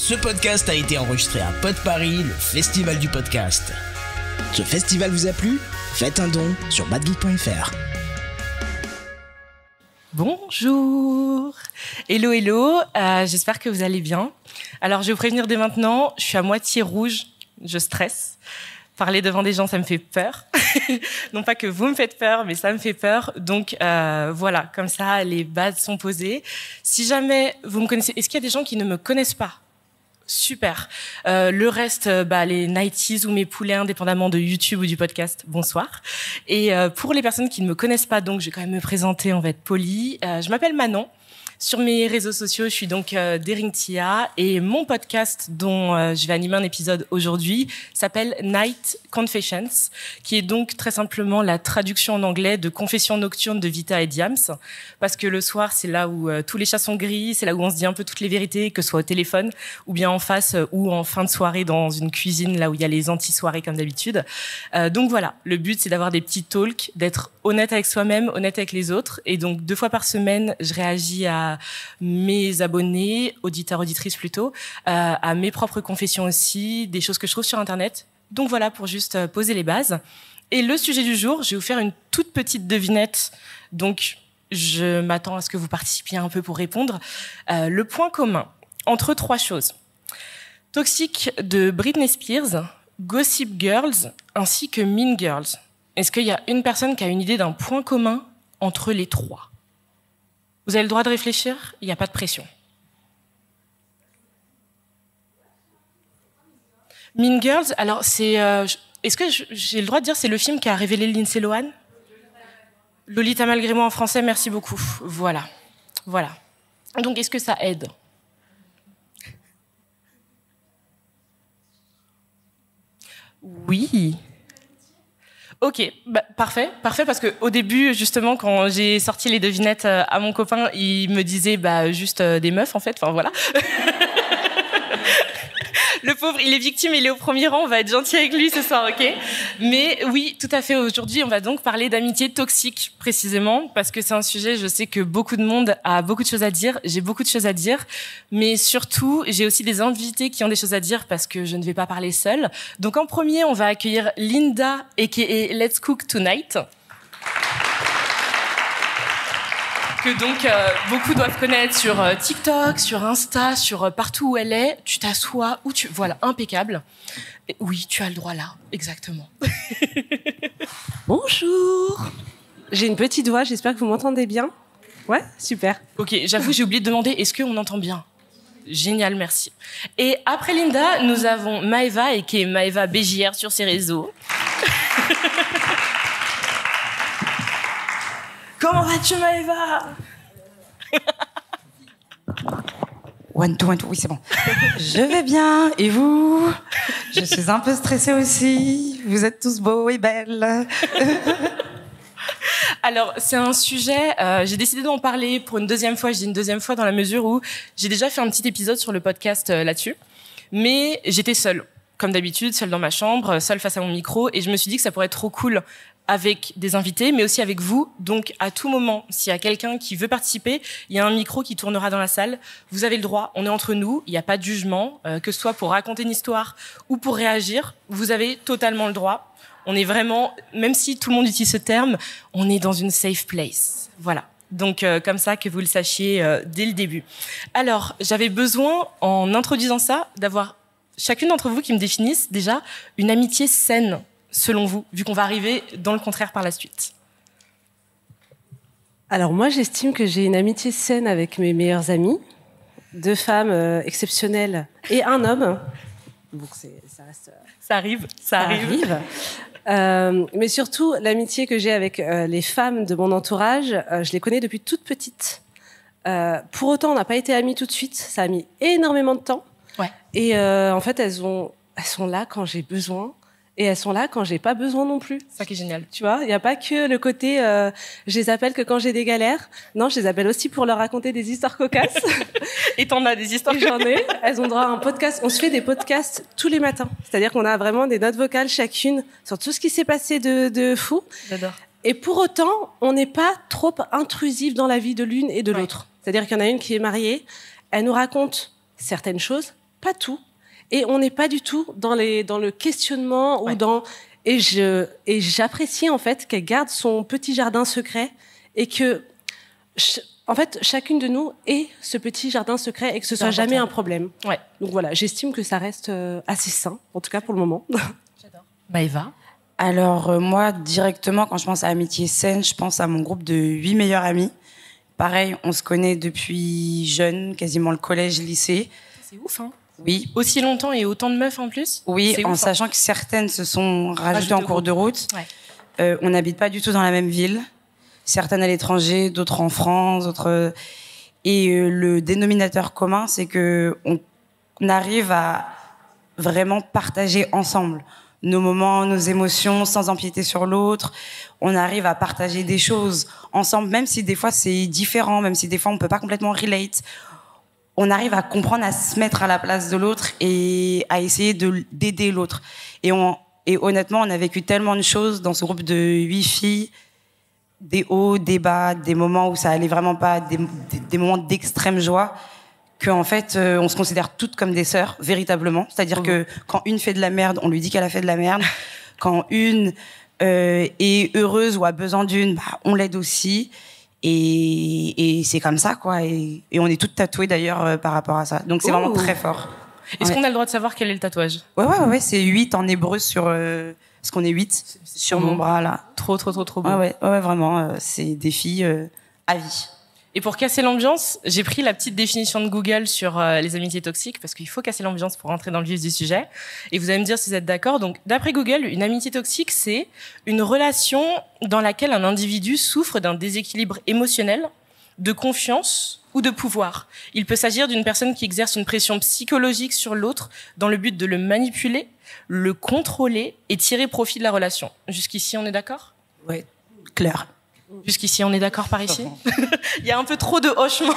Ce podcast a été enregistré à Pod Paris, le festival du podcast. Ce festival vous a plu ? Faites un don sur badgeek.fr. Bonjour. Hello, hello. J'espère que vous allez bien. Alors, je vais vous prévenir dès maintenant, je suis à moitié rouge, je stresse. Parler devant des gens, ça me fait peur. Non pas que vous me faites peur, mais ça me fait peur. Donc voilà, comme ça, les bases sont posées. Si jamais vous me connaissez, est-ce qu'il y a des gens qui ne me connaissent pas ? Super. Le reste, les 90s ou mes poulets, indépendamment de YouTube ou du podcast, bonsoir. Et pour les personnes qui ne me connaissent pas, donc je vais quand même me présenter, on va être poli. Je m'appelle Manon. Sur mes réseaux sociaux, je suis donc Daring Tia et mon podcast dont je vais animer un épisode aujourd'hui s'appelle Night Confessions, qui est donc très simplement la traduction en anglais de Confessions nocturnes de Vita et Diams, parce que le soir, c'est là où tous les chats sont gris, c'est là où on se dit un peu toutes les vérités, que ce soit au téléphone ou bien en face ou en fin de soirée dans une cuisine, là où il y a les anti-soirées comme d'habitude. Donc voilà, le but, c'est d'avoir des petits talks, d'être honnête avec soi-même, honnête avec les autres, et donc 2 fois par semaine, je réagis à mes abonnés, auditeurs, auditrices plutôt, à mes propres confessions aussi, des choses que je trouve sur Internet. Donc voilà, pour juste poser les bases. Et le sujet du jour, je vais vous faire une toute petite devinette. Donc, je m'attends à ce que vous participiez un peu pour répondre. Le point commun entre 3 choses. Toxic de Britney Spears, Gossip Girls, ainsi que Mean Girls. Est-ce qu'il y a une personne qui a une idée d'un point commun entre les 3 ? Vous avez le droit de réfléchir, il n'y a pas de pression. Mean Girls, alors c'est... est-ce que j'ai le droit de dire c'est le film qui a révélé Lindsay Lohan ? Lolita malgré moi en français, merci beaucoup. Voilà. Donc est-ce que ça aide ? Oui. Ok, parfait, parce que au début, justement, quand j'ai sorti les devinettes à mon copain, il me disait juste des meufs en fait. Enfin voilà. Le pauvre, il est victime, il est au premier rang. On va être gentil avec lui ce soir, ok ? Mais oui, tout à fait. Aujourd'hui, on va donc parler d'amitié toxique, précisément, parce que c'est un sujet. Je sais que beaucoup de monde a beaucoup de choses à dire. J'ai beaucoup de choses à dire, mais surtout, j'ai aussi des invités qui ont des choses à dire parce que je ne vais pas parler seule. Donc, en premier, on va accueillir Linda, aka Let's Cook Tonight. Que donc beaucoup doivent connaître sur TikTok, sur Insta, sur partout où elle est. Tu t'assois où tu... Voilà, impeccable. Et oui, tu as le droit là, exactement. Bonjour. J'ai une petite voix, j'espère que vous m'entendez bien. Ouais, super. Ok, j'avoue, j'ai oublié de demander, est-ce qu'on entend bien ? Génial, merci. Et après Linda, nous avons Maëva, et qui est Maëva BJR sur ses réseaux. Comment vas-tu, Maëva ? 1, 2, 1, 2, oui, c'est bon. Je vais bien, et vous ? Je suis un peu stressée aussi. Vous êtes tous beaux et belles. Alors, c'est un sujet, j'ai décidé d'en parler pour une deuxième fois. Je dis une deuxième fois dans la mesure où j'ai déjà fait un petit épisode sur le podcast là-dessus. Mais j'étais seule, comme d'habitude, seule dans ma chambre, seule face à mon micro. Et je me suis dit que ça pourrait être trop cool avec des invités, mais aussi avec vous. Donc, à tout moment, s'il y a quelqu'un qui veut participer, il y a un micro qui tournera dans la salle. Vous avez le droit, on est entre nous, il n'y a pas de jugement, que ce soit pour raconter une histoire ou pour réagir. Vous avez totalement le droit. On est vraiment, même si tout le monde utilise ce terme, on est dans une safe place. Voilà. Donc, comme ça, que vous le sachiez dès le début. Alors, j'avais besoin, en introduisant ça, d'avoir chacune d'entre vous qui me définisse déjà une amitié saine, selon vous, vu qu'on va arriver dans le contraire par la suite. Alors moi, j'estime que j'ai une amitié saine avec mes meilleures amies, 2 femmes exceptionnelles et un homme. Donc ça reste... Ça arrive. Mais surtout, l'amitié que j'ai avec les femmes de mon entourage, je les connais depuis toute petite. Pour autant, on n'a pas été amies tout de suite. Ça a mis énormément de temps. Ouais. Et en fait, elles sont là quand j'ai besoin. Et elles sont là quand j'ai pas besoin non plus. Ça qui est génial. Tu vois, il y a pas que le côté je les appelle que quand j'ai des galères. Non, je les appelle aussi pour leur raconter des histoires cocasses. Et t'en as des histoires. Et j'en ai. Elles ont droit à un podcast. On se fait des podcasts tous les matins. C'est-à-dire qu'on a vraiment des notes vocales chacune sur tout ce qui s'est passé de fou. J'adore. Et pour autant, on n'est pas trop intrusif dans la vie de l'une et de l'autre. C'est-à-dire qu'il y en a une qui est mariée. Elle nous raconte certaines choses, pas tout. Et on n'est pas du tout dans le questionnement ou dans... Et j'apprécie, en fait, qu'elle garde son petit jardin secret et que, en fait, chacune de nous ait ce petit jardin secret et que ce soit jamais un problème. Ouais. Donc voilà, j'estime que ça reste assez sain, en tout cas pour le moment. J'adore. Maëva? Alors, moi, directement, quand je pense à Amitié Saine, je pense à mon groupe de 8 meilleurs amis. Pareil, on se connaît depuis jeune, quasiment le collège, lycée. C'est ouf, hein? Oui. Aussi longtemps et autant de meufs en plus? Oui, c'est en ouf, sachant que certaines se sont rajoutées en cours de route. Ouais. On n'habite pas du tout dans la même ville. Certaines à l'étranger, d'autres en France, d'autres... Et le dénominateur commun, c'est que on arrive à vraiment partager ensemble nos moments, nos émotions, sans empiéter sur l'autre. On arrive à partager des choses ensemble, même si des fois c'est différent, même si des fois on peut pas complètement relate. On arrive à comprendre, à se mettre à la place de l'autre et à essayer d'aider l'autre. Et honnêtement, on a vécu tellement de choses dans ce groupe de 8 filles, des hauts, des bas, des moments où ça allait vraiment pas, des moments d'extrême joie, qu'en fait, on se considère toutes comme des sœurs, véritablement. C'est-à-dire que quand une fait de la merde, on lui dit qu'elle a fait de la merde. Quand une est heureuse ou a besoin d'une, bah, on l'aide aussi. Et c'est comme ça, quoi. Et on est toutes tatouées, d'ailleurs, par rapport à ça. Donc, c'est vraiment très fort. Est-ce qu'on a le droit de savoir quel est le tatouage? Ouais, c'est 8 en hébreu sur... parce qu'on est 8 sur mon bras, là. Trop beau. Ouais, vraiment, c'est des filles à vie. Et pour casser l'ambiance, j'ai pris la petite définition de Google sur les amitiés toxiques, parce qu'il faut casser l'ambiance pour rentrer dans le vif du sujet. Et vous allez me dire si vous êtes d'accord. Donc, d'après Google, une amitié toxique, c'est une relation dans laquelle un individu souffre d'un déséquilibre émotionnel, de confiance ou de pouvoir. Il peut s'agir d'une personne qui exerce une pression psychologique sur l'autre dans le but de le manipuler, le contrôler et tirer profit de la relation. Jusqu'ici, on est d'accord? Ouais, clair. Jusqu'ici, on est d'accord par ici? Il y a un peu trop de hochements.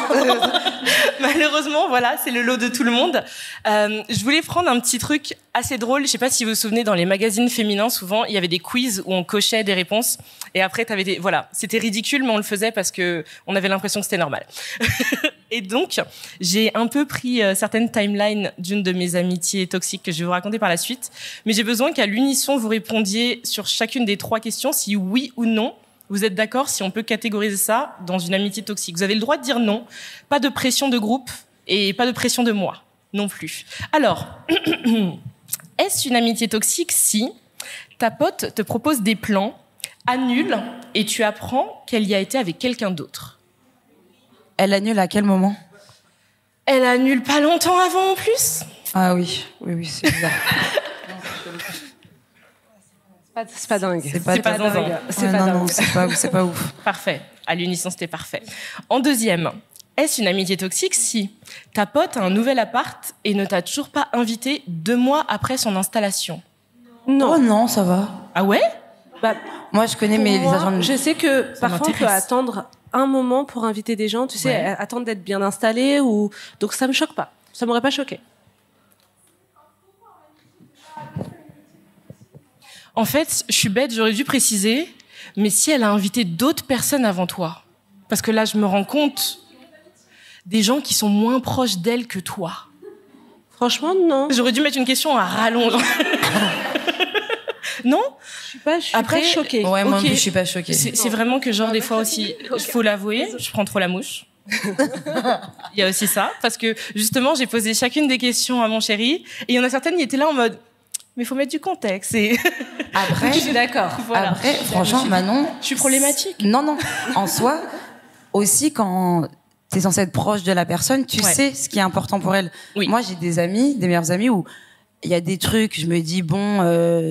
Malheureusement, voilà, c'est le lot de tout le monde. Je voulais prendre un petit truc assez drôle. Je sais pas si vous vous souvenez, dans les magazines féminins, souvent, il y avait des quiz où on cochait des réponses. Et après, t'avais des... Voilà, c'était ridicule, mais on le faisait parce que on avait l'impression que c'était normal. Et donc, j'ai un peu pris certaines timelines d'une de mes amitiés toxiques que je vais vous raconter par la suite. Mais j'ai besoin qu'à l'unisson, vous répondiez sur chacune des 3 questions, si oui ou non, vous êtes d'accord si on peut catégoriser ça dans une amitié toxique. Vous avez le droit de dire non. Pas de pression de groupe et pas de pression de moi non plus. Alors, est-ce une amitié toxique si ta pote te propose des plans, annule et tu apprends qu'elle y a été avec quelqu'un d'autre? Elle annule à quel moment? Elle annule pas longtemps avant en plus? Ah oui, c'est bizarre. C'est pas dingue. C'est pas dingue. C'est pas ouf. Parfait. À l'unisson, c'était parfait. En deuxième, est-ce une amitié toxique si ta pote a un nouvel appart et ne t'a toujours pas invité 2 mois après son installation? Non. Oh non, ça va. Ah ouais? Bah, moi, je connais les agents de... Je sais que parfois on peut attendre un moment pour inviter des gens, tu sais, attendre d'être bien installé ou... Donc ça me choque pas. Ça m'aurait pas choqué. En fait, je suis bête, j'aurais dû préciser, mais si elle a invité d'autres personnes avant toi, parce que là, je me rends compte des gens qui sont moins proches d'elle que toi. Franchement, non. J'aurais dû mettre une question à rallonge. Non? Je suis pas choquée. Ouais, moi non plus, je suis pas choquée. C'est vraiment que genre, des fois aussi, il faut l'avouer, je prends trop la mouche. Il y a aussi ça, parce que justement, j'ai posé chacune des questions à mon chéri, et il y en a certaines qui étaient là en mode... Mais il faut mettre du contexte. Et... Après, je suis d'accord. Voilà. Après, franchement, Manon... Je suis problématique. Non. En soi, aussi, quand t'es censé être proche de la personne, tu sais ce qui est important pour elle. Oui. Moi, j'ai des amis, des meilleurs amis, où il y a des trucs, je me dis, bon,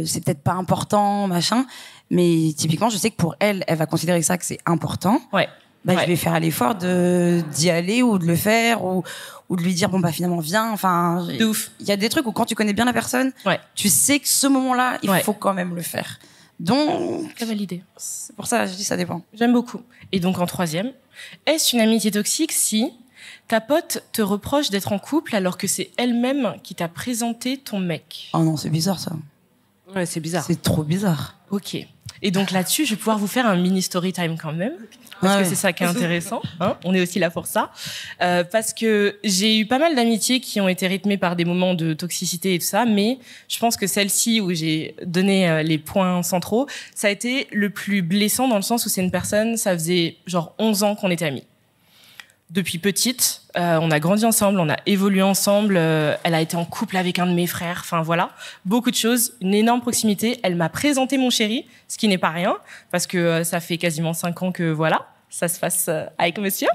c'est peut-être pas important, machin. Mais typiquement, je sais que pour elle, elle va considérer ça que c'est important. Ouais. Je vais faire l'effort d'y aller ou de le faire ou de lui dire bon bah finalement viens, enfin de ouf. Il y a des trucs où quand tu connais bien la personne, tu sais que ce moment-là il faut quand même le faire. Donc très validé. C'est pour ça je dis ça dépend. J'aime beaucoup. Et donc en troisième, est-ce une amitié toxique si ta pote te reproche d'être en couple alors que c'est elle-même qui t'a présenté ton mec? Oh non, c'est bizarre ça. Ouais, c'est bizarre. C'est trop bizarre. Ok. Et donc là-dessus, je vais pouvoir vous faire un mini story time quand même, parce que c'est ça qui est intéressant. Hein, on est aussi là pour ça, parce que j'ai eu pas mal d'amitiés qui ont été rythmées par des moments de toxicité et tout ça, mais je pense que celle-ci où j'ai donné les points centraux, ça a été le plus blessant dans le sens où c'est une personne, ça faisait genre 11 ans qu'on était amis. Depuis petite, on a grandi ensemble, on a évolué ensemble. Elle a été en couple avec un de mes frères. Enfin voilà, beaucoup de choses, une énorme proximité. Elle m'a présenté mon chéri, ce qui n'est pas rien, parce que ça fait quasiment 5 ans que voilà, ça se passe avec monsieur.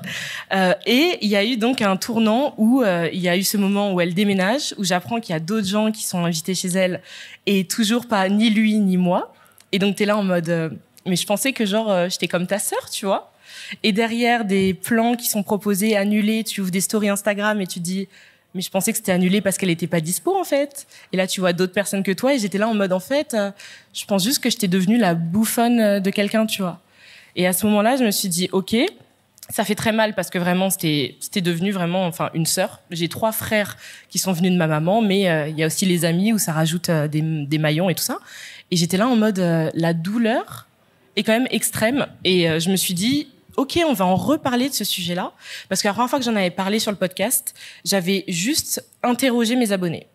Et il y a eu donc un tournant où il y a eu ce moment où elle déménage, où j'apprends qu'il y a d'autres gens qui sont invités chez elle, et toujours pas ni lui ni moi. Et donc t'es là en mode, mais je pensais que genre j'étais comme ta sœur, tu vois. Et derrière des plans qui sont proposés, annulés, tu ouvres des stories Instagram et tu te dis mais je pensais que c'était annulé parce qu'elle était pas dispo en fait. Et là tu vois d'autres personnes que toi et j'étais là en mode en fait je pense juste que j'étais devenue la bouffonne de quelqu'un, tu vois. Et à ce moment-là, je me suis dit OK, ça fait très mal parce que vraiment c'était devenu vraiment enfin une sœur. J'ai 3 frères qui sont venus de ma maman, mais il y a aussi les amis où ça rajoute des maillons et tout ça. Et j'étais là en mode la douleur est quand même extrême et je me suis dit OK, on va en reparler de ce sujet-là, parce que la première fois que j'en avais parlé sur le podcast, j'avais juste interrogé mes abonnés.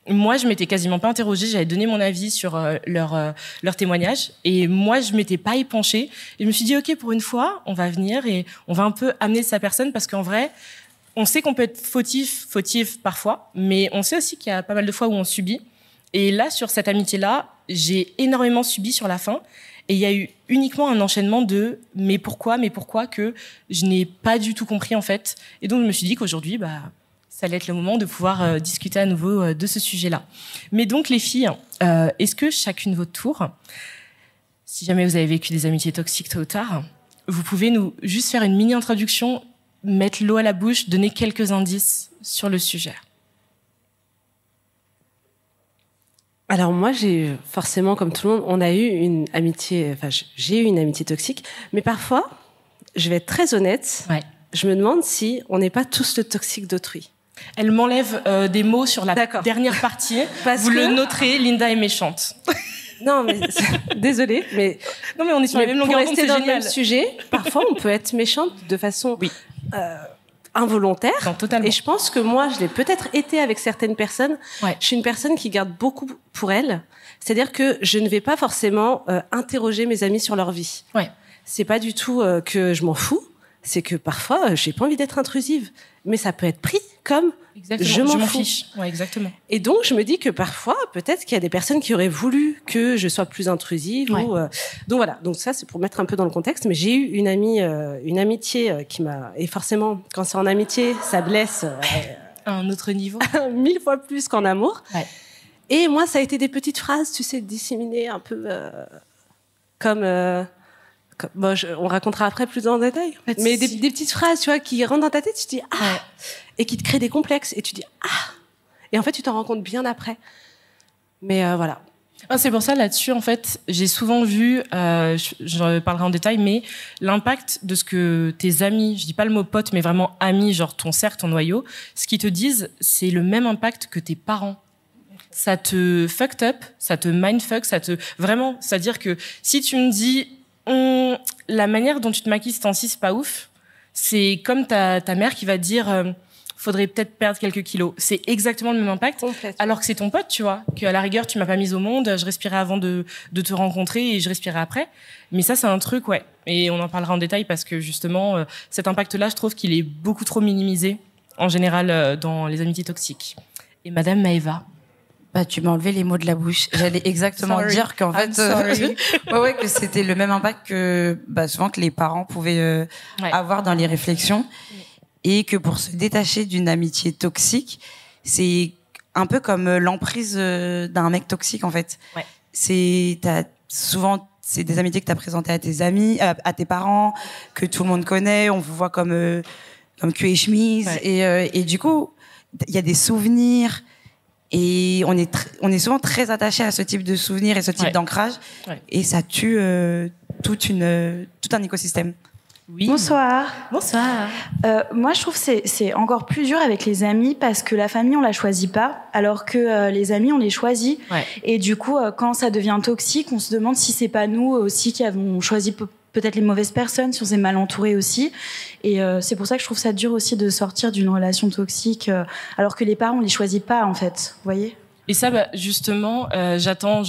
Moi, je m'étais quasiment pas interrogée, j'avais donné mon avis sur leur témoignage, et moi, je m'étais pas épanchée. Et je me suis dit, OK, pour une fois, on va venir et on va un peu amener sa personne, parce qu'en vrai, on sait qu'on peut être fautif parfois, mais on sait aussi qu'il y a pas mal de fois où on subit. Et là, sur cette amitié-là, j'ai énormément subi sur la fin. Et il y a eu uniquement un enchaînement de mais pourquoi que je n'ai pas du tout compris en fait. Et donc je me suis dit qu'aujourd'hui, ça allait être le moment de pouvoir discuter à nouveau de ce sujet-là. Mais donc les filles, est-ce que chacune votre tour, si jamais vous avez vécu des amitiés toxiques tôt ou tard, vous pouvez nous juste faire une mini introduction, mettre l'eau à la bouche, donner quelques indices sur le sujet. Alors moi, j'ai forcément, comme tout le monde, on a eu une amitié, enfin j'ai eu une amitié toxique, mais parfois, je vais être très honnête, je me demande si on n'est pas tous le toxique d'autrui. Elle m'enlève des mots sur la dernière partie. Vous le noterez, Linda est méchante. Non, mais désolée, mais non, mais on est sur la même longueur d'onde, c'est génial. Pour rester dans le même sujet, parfois on peut être méchante de façon involontaire. Non, totalement. Et je pense que moi, je l'ai peut-être été avec certaines personnes. Je suis une personne qui garde beaucoup pour elle. C'est-à-dire que je ne vais pas forcément interroger mes amis sur leur vie. C'est pas du tout que je m'en fous. C'est que parfois, j'ai pas envie d'être intrusive. Mais ça peut être pris comme je m'en fiche. Exactement. Et donc, je me dis que parfois, peut-être qu'il y a des personnes qui auraient voulu que je sois plus intrusive. Donc voilà. Donc ça, c'est pour mettre un peu dans le contexte. Mais j'ai eu une amie, une amitié qui m'a... Et forcément, quand c'est en amitié, ça blesse... à un autre niveau. 1000 fois plus qu'en amour. Et moi, ça a été des petites phrases, tu sais, disséminées un peu comme... on racontera après plus en détail. Mais des petites phrases, tu vois, qui rentrent dans ta tête, tu te dis « Ah !» et qui te créent des complexes. Et tu dis « Ah !» Et en fait, tu t'en rends compte bien après. Mais voilà. C'est pour ça, là-dessus, en fait, j'ai souvent vu, j'en parlerai en détail, mais l'impact de ce que tes amis, je dis pas le mot pote, mais vraiment amis, genre ton cercle, ton noyau, ce qu'ils te disent, c'est le même impact que tes parents. Ça te fucked up, ça te mindfuck, vraiment, c'est-à-dire que si tu me dis la manière dont tu te maquilles ce temps-ci, c'est pas ouf. C'est comme ta mère qui va te dire faudrait peut-être perdre quelques kilos. C'est exactement le même impact. Alors que c'est ton pote, tu vois, qu'à la rigueur tu m'as pas mise au monde, je respirais avant de te rencontrer et je respirais après. Mais ça, c'est un truc, et on en parlera en détail parce que justement cet impact-là, je trouve qu'il est beaucoup trop minimisé en général dans les amitiés toxiques. Et Madame Maëva. Tu m'as enlevé les mots de la bouche. J'allais exactement dire qu'en fait, que c'était le même impact que souvent que les parents pouvaient avoir dans les réflexions, et que pour se détacher d'une amitié toxique, c'est un peu comme l'emprise d'un mec toxique en fait. Souvent c'est des amitiés que t'as présentées à tes amis, à tes parents, que tout le monde connaît. On vous voit comme cul et chemise, et du coup il y a des souvenirs. Et on est souvent très attaché à ce type de souvenirs et ce type d'ancrage, et ça tue tout un écosystème. Oui. Bonsoir. Bonsoir. Moi, je trouve que c'est encore plus dur avec les amis parce que la famille, on la choisit pas, alors que les amis, on les choisit. Ouais. Et du coup, quand ça devient toxique, on se demande si c'est pas nous aussi qui avons choisi peut-être les mauvaises personnes, si on s'est mal entouré aussi. Et c'est pour ça que je trouve ça dur aussi de sortir d'une relation toxique, alors que les parents, on les choisit pas, en fait. Vous voyez ? Et ça, justement, j'attends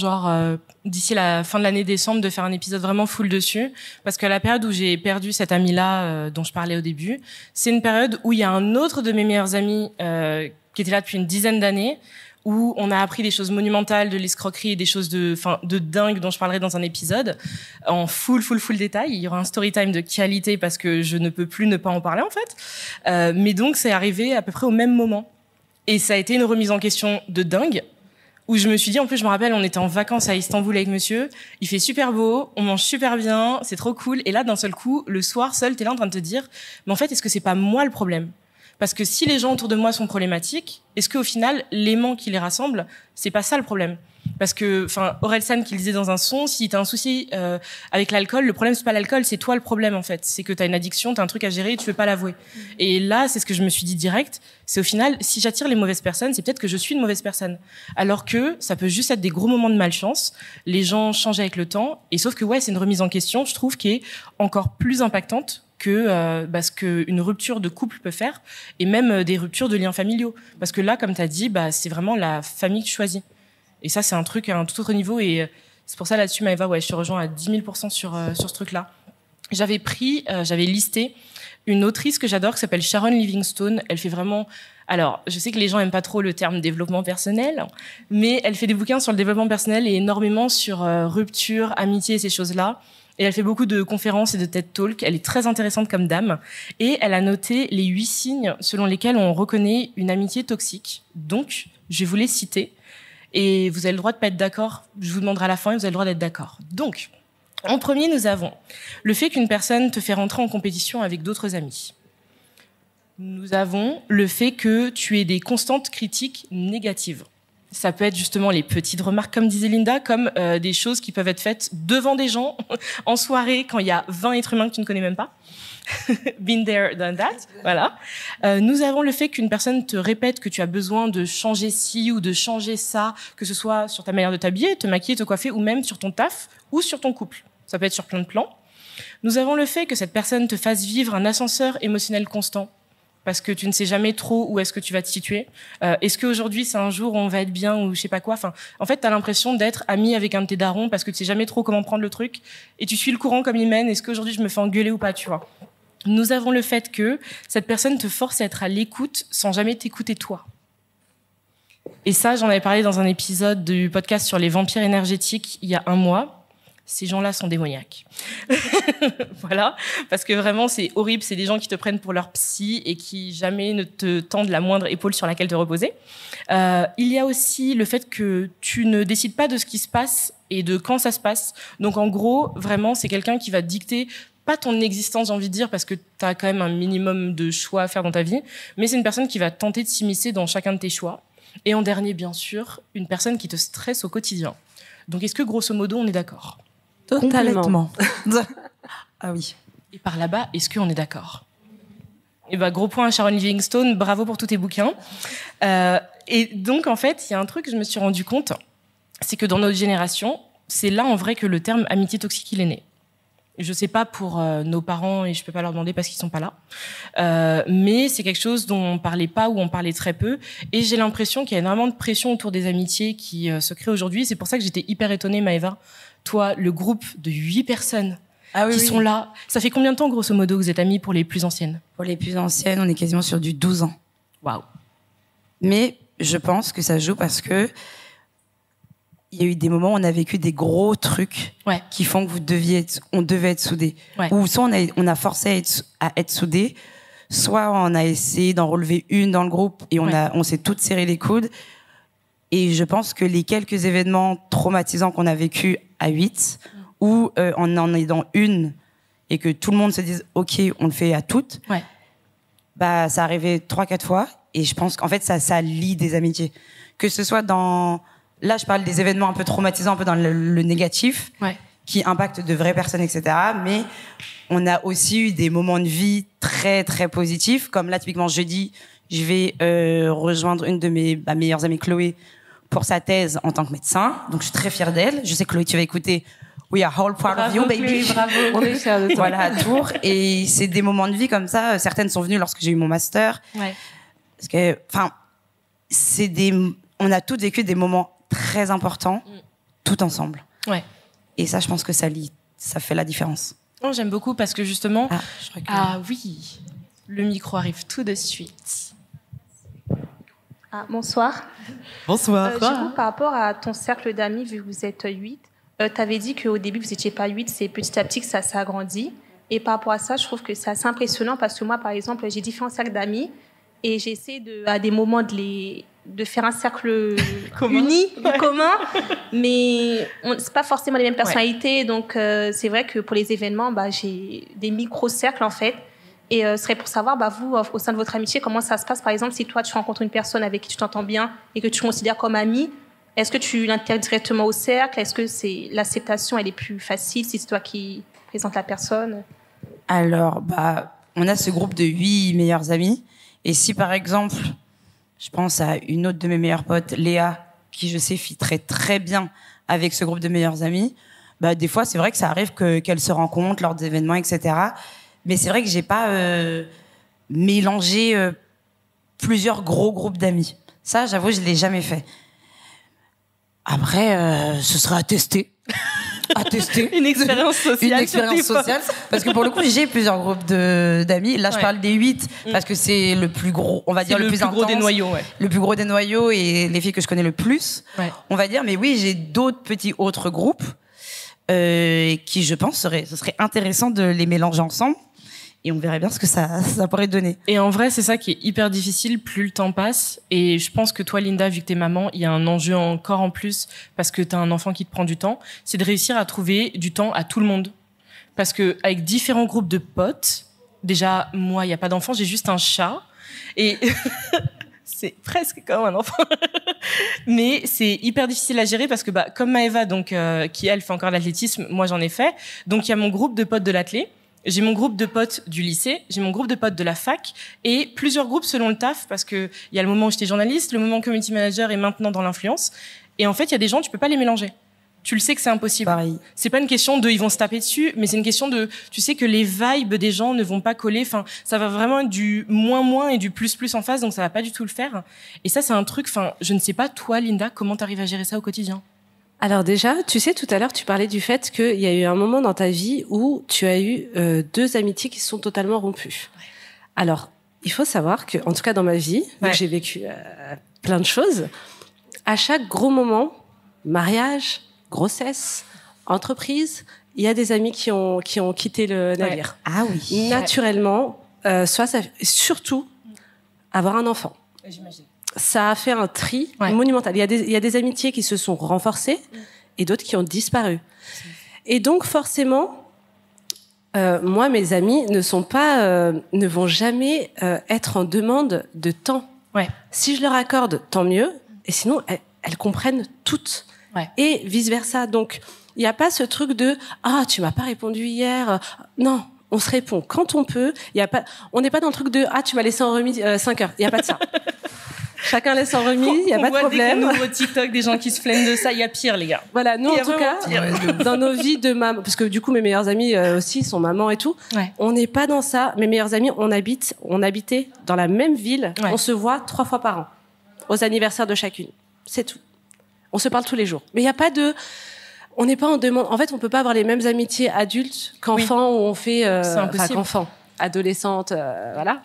d'ici la fin de l'année décembre de faire un épisode vraiment full dessus, parce que la période où j'ai perdu cet ami-là dont je parlais au début, c'est une période où il y a un autre de mes meilleurs amis qui était là depuis une dizaine d'années, où on a appris des choses monumentales, de l'escroquerie, des choses de dingue dont je parlerai dans un épisode en full détail. Il y aura un story time de qualité parce que je ne peux plus ne pas en parler en fait. Mais donc c'est arrivé à peu près au même moment. Et ça a été une remise en question de dingue, où je me suis dit, en plus, je me rappelle, on était en vacances à Istanbul avec monsieur, il fait super beau, on mange super bien, c'est trop cool. Et là, d'un seul coup, le soir, seul, t'es là en train de te dire, mais en fait, est-ce que c'est pas moi le problème ? Parce que si les gens autour de moi sont problématiques, est-ce qu'au final, l'aimant qui les rassemble, c'est pas ça le problème ? Parce que, Orelsan qui le disait dans un son, si t'as un souci avec l'alcool, le problème c'est pas l'alcool, c'est toi le problème en fait. C'est que t'as une addiction, t'as un truc à gérer et tu veux pas l'avouer. Et là, c'est ce que je me suis dit direct, c'est au final, si j'attire les mauvaises personnes, c'est peut-être que je suis une mauvaise personne. Alors que ça peut juste être des gros moments de malchance, les gens changent avec le temps, et sauf que c'est une remise en question, je trouve, qui est encore plus impactante que ce qu'une rupture de couple peut faire, et même des ruptures de liens familiaux. Parce que là, comme t'as dit, c'est vraiment la famille que tu choisis. Et ça, c'est un truc à un tout autre niveau. Et c'est pour ça, là-dessus, Maëva, je te rejoins à 10 000% sur ce truc-là. J'avais listé une autrice que j'adore qui s'appelle Sharon Livingstone. Elle fait vraiment... Alors, je sais que les gens aiment pas trop le terme développement personnel, mais elle fait des bouquins sur le développement personnel et énormément sur rupture, amitié et ces choses-là. Et elle fait beaucoup de conférences et de TED Talks. Elle est très intéressante comme dame. Et elle a noté les 8 signes selon lesquels on reconnaît une amitié toxique. Donc, je vais vous les citer. Et vous avez le droit de pas être d'accord. Je vous demanderai à la fin et vous avez le droit d'être d'accord. Donc, en premier, nous avons le fait qu'une personne te fait rentrer en compétition avec d'autres amis. Nous avons le fait que tu aies des constantes critiques négatives. Ça peut être justement les petites remarques, comme disait Linda, comme des choses qui peuvent être faites devant des gens, en soirée, quand il y a 20 êtres humains que tu ne connais même pas. Been there, done that. Voilà. Nous avons le fait qu'une personne te répète que tu as besoin de changer ci ou de changer ça, que ce soit sur ta manière de t'habiller, te maquiller, te coiffer, ou même sur ton taf ou sur ton couple. Ça peut être sur plein de plans. Nous avons le fait que cette personne te fasse vivre un ascenseur émotionnel constant, parce que tu ne sais jamais trop où est-ce que tu vas te situer. Est-ce qu'aujourd'hui, c'est un jour où on va être bien ou je sais pas quoi. En fait, t'as l'impression d'être ami avec un de tes darons parce que tu sais jamais trop comment prendre le truc et tu suis le courant comme il mène. Est-ce qu'aujourd'hui, je me fais engueuler ou pas, tu vois. Nous avons le fait que cette personne te force à être à l'écoute sans jamais t'écouter toi. Et ça, j'en avais parlé dans un épisode du podcast sur les vampires énergétiques il y a 1 mois. Ces gens-là sont démoniaques. Voilà, parce que vraiment, c'est horrible. C'est des gens qui te prennent pour leur psy et qui jamais ne te tendent la moindre épaule sur laquelle te reposer. Il y a aussi le fait que tu ne décides pas de ce qui se passe et de quand ça se passe. Donc, en gros, vraiment, c'est quelqu'un qui va dicter pas ton existence, j'ai envie de dire, parce que tu as quand même un minimum de choix à faire dans ta vie, mais c'est une personne qui va tenter de s'immiscer dans chacun de tes choix. Et en dernier, bien sûr, une personne qui te stresse au quotidien. Donc, est-ce que, grosso modo, on est d'accord ? Totalement. Ah oui. Et par là-bas, est-ce qu'on est d'accord ? Et gros point à Sharon Livingstone, bravo pour tous tes bouquins. Et donc, en fait, il y a un truc que je me suis rendu compte, c'est que dans notre génération, c'est là, en vrai, que le terme amitié toxique, il est né. Je sais pas pour nos parents, et je peux pas leur demander parce qu'ils sont pas là. Mais c'est quelque chose dont on parlait pas ou on parlait très peu. Et j'ai l'impression qu'il y a énormément de pression autour des amitiés qui se créent aujourd'hui. C'est pour ça que j'étais hyper étonnée, Maëva. Toi, le groupe de 8 personnes qui sont là. Ça fait combien de temps, grosso modo, que vous êtes amis pour les plus anciennes ? Pour les plus anciennes, on est quasiment sur du 12 ans. Waouh. Mais je pense que ça joue parce que il y a eu des moments où on a vécu des gros trucs qui font que on devait être soudés. Ouais. Ou soit on a forcé à être soudés, soit on a essayé d'en relever une dans le groupe et on s'est toutes serré les coudes. Et je pense que les quelques événements traumatisants qu'on a vécus à 8, où on en est dans une et que tout le monde se dise « Ok, on le fait à toutes », ça arrivait 3-4 fois. Et je pense qu'en fait, ça lie des amitiés. Que ce soit dans... Là, je parle des événements un peu traumatisants, un peu dans le négatif. Ouais. qui impactent de vraies personnes, etc. Mais on a aussi eu des moments de vie très, très positifs. Comme là, typiquement, jeudi, je vais rejoindre une de mes meilleures amies, Chloé, pour sa thèse en tant que médecin. Donc, je suis très fière d'elle. Je sais, Chloé, tu vas écouter We are all proud of you, baby. Chloé, bravo. On est fiers de toi. Voilà, à Tours. Et c'est des moments de vie comme ça. Certaines sont venues lorsque j'ai eu mon master. Ouais. Parce que, enfin, on a toutes vécu des moments très importants, tout ensemble. Ouais. Et ça, je pense que ça fait la différence. Oh, j'aime beaucoup parce que justement... Je recule. Ah oui, le micro arrive tout de suite. Bonsoir. Bonsoir. Du coup, par rapport à ton cercle d'amis, vu que vous êtes 8, tu avais dit qu'au début, vous n'étiez pas 8, c'est petit à petit que ça s'agrandit. Et par rapport à ça, je trouve que c'est assez impressionnant parce que moi, par exemple, j'ai différents cercles d'amis et j'essaie à des moments de faire un cercle uni, commun, mais c'est pas forcément les mêmes personnalités. Donc, c'est vrai que pour les événements, j'ai des micro-cercles, en fait. Et ce serait pour savoir, vous, au sein de votre amitié, comment ça se passe. Par exemple, si toi, tu rencontres une personne avec qui tu t'entends bien et que tu considères comme amie, est-ce que tu l'intègres directement au cercle? Est-ce que l'acceptation, elle est plus facile si c'est toi qui présente la personne? Alors, on a ce groupe de 8 meilleurs amis. Et si, par exemple, je pense à une autre de mes meilleures potes, Léa, qui, je sais, fit très, très bien avec ce groupe de meilleurs amis, des fois, c'est vrai que ça arrive qu'elles se rencontrent lors d'événements, etc. Mais c'est vrai que j'ai pas mélangé plusieurs gros groupes d'amis. Ça, j'avoue, je l'ai jamais fait. Après, ce sera à tester. À tester. Une expérience sociale. Une expérience sociale. Parce que pour le coup, j'ai plusieurs groupes d'amis. Là, je parle des 8 parce que c'est le plus gros, on va dire le plus intense. Le plus gros des noyaux, ouais. Le plus gros des noyaux et les filles que je connais le plus. Ouais. On va dire, mais oui, j'ai d'autres petits autres groupes qui, je pense, ce serait intéressant de les mélanger ensemble. Et on verrait bien ce que ça pourrait donner. Et en vrai, c'est ça qui est hyper difficile plus le temps passe. Et je pense que toi, Linda, vu que t'es maman, il y a un enjeu encore en plus parce que t'as un enfant qui te prend du temps. C'est de réussir à trouver du temps à tout le monde. Parce que avec différents groupes de potes, déjà, moi, il n'y a pas d'enfant, j'ai juste un chat. Et c'est presque comme un enfant. Mais c'est hyper difficile à gérer parce que, comme Maëva, donc, qui elle fait encore de l'athlétisme, moi j'en ai fait. Donc, il y a mon groupe de potes de l'athlé. J'ai mon groupe de potes du lycée, j'ai mon groupe de potes de la fac et plusieurs groupes selon le taf parce que il y a le moment où j'étais journaliste, le moment community manager et maintenant dans l'influence. Et en fait, il y a des gens, tu peux pas les mélanger. Tu le sais que c'est impossible. Pareil. C'est pas une question de ils vont se taper dessus, mais c'est une question de tu sais que les vibes des gens ne vont pas coller. Enfin, ça va vraiment être du moins et du plus en face, donc ça va pas du tout le faire. Et ça, c'est un truc. Enfin, je ne sais pas toi, Linda, comment t'arrives à gérer ça au quotidien? Alors déjà, tu sais, tout à l'heure, tu parlais du fait qu'il y a eu un moment dans ta vie où tu as eu 2 amitiés qui se sont totalement rompues. Ouais. Alors, il faut savoir que, en tout cas dans ma vie, où j'ai vécu plein de choses, à chaque gros moment, mariage, grossesse, entreprise, il y a des amis qui ont quitté le navire. Ouais. Ah oui. Naturellement, surtout avoir un enfant. J'imagine. Ça a fait un tri monumental. Il y a des amitiés qui se sont renforcées et d'autres qui ont disparu. Et donc, forcément, moi, mes amis ne vont jamais être en demande de temps. Ouais. Si je leur accorde, tant mieux. Et sinon, elles comprennent toutes. Ouais. Et vice-versa. Donc, il n'y a pas ce truc de « Ah, tu m'as pas répondu hier. » Non, on se répond quand on peut. On n'est pas dans le truc de « Ah, tu m'as laissé en remise 5 heures. » Il n'y a pas de ça. Chacun laisse en remise, il n'y a pas de problème. On voit dès qu'on ouvre TikTok des gens qui se plaignent de ça, il y a pire, les gars. Voilà, nous, en tout cas, dans nos vies de maman, parce que du coup, mes meilleures amies aussi sont mamans et tout, on n'est pas dans ça. Mes meilleures amies, on habitait dans la même ville, on se voit 3 fois par an, aux anniversaires de chacune. C'est tout. On se parle tous les jours. Mais il n'y a pas de... On n'est pas en demande... En fait, on peut pas avoir les mêmes amitiés adultes qu'enfants où on fait... c'est impossible. Enfin, qu'enfants, adolescentes, voilà.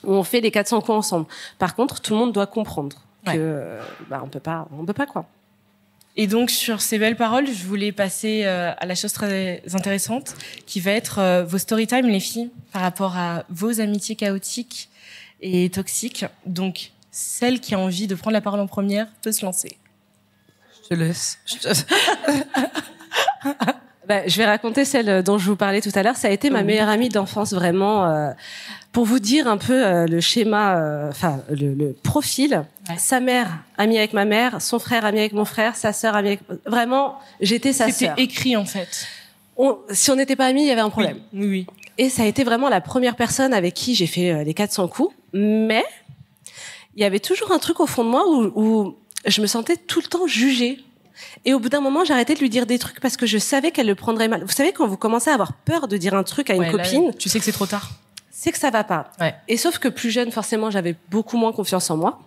Où on fait les 400 coups ensemble. Par contre, tout le monde doit comprendre que on peut pas quoi. Et donc sur ces belles paroles, je voulais passer à la chose très intéressante qui va être vos story time, les filles, par rapport à vos amitiés chaotiques et toxiques. Donc celle qui a envie de prendre la parole en première peut se lancer. Je te laisse. Je vais raconter celle dont je vous parlais tout à l'heure. Ça a été ma meilleure amie d'enfance, vraiment. Pour vous dire un peu le schéma, le profil. Ouais. Sa mère, amie avec ma mère. Son frère, ami avec mon frère. Sa sœur, amie avec... Vraiment, j'étais sa sœur. C'était écrit, en fait. Si on n'était pas amis, il y avait un problème. Oui. Et ça a été vraiment la première personne avec qui j'ai fait les 400 coups. Mais il y avait toujours un truc au fond de moi où je me sentais tout le temps jugée. Et au bout d'un moment, j'ai arrêté de lui dire des trucs parce que je savais qu'elle le prendrait mal. Vous savez, quand vous commencez à avoir peur de dire un truc à une copine... Là, tu sais que c'est trop tard. C'est que ça va pas. Ouais. Et sauf que plus jeune, forcément, j'avais beaucoup moins confiance en moi.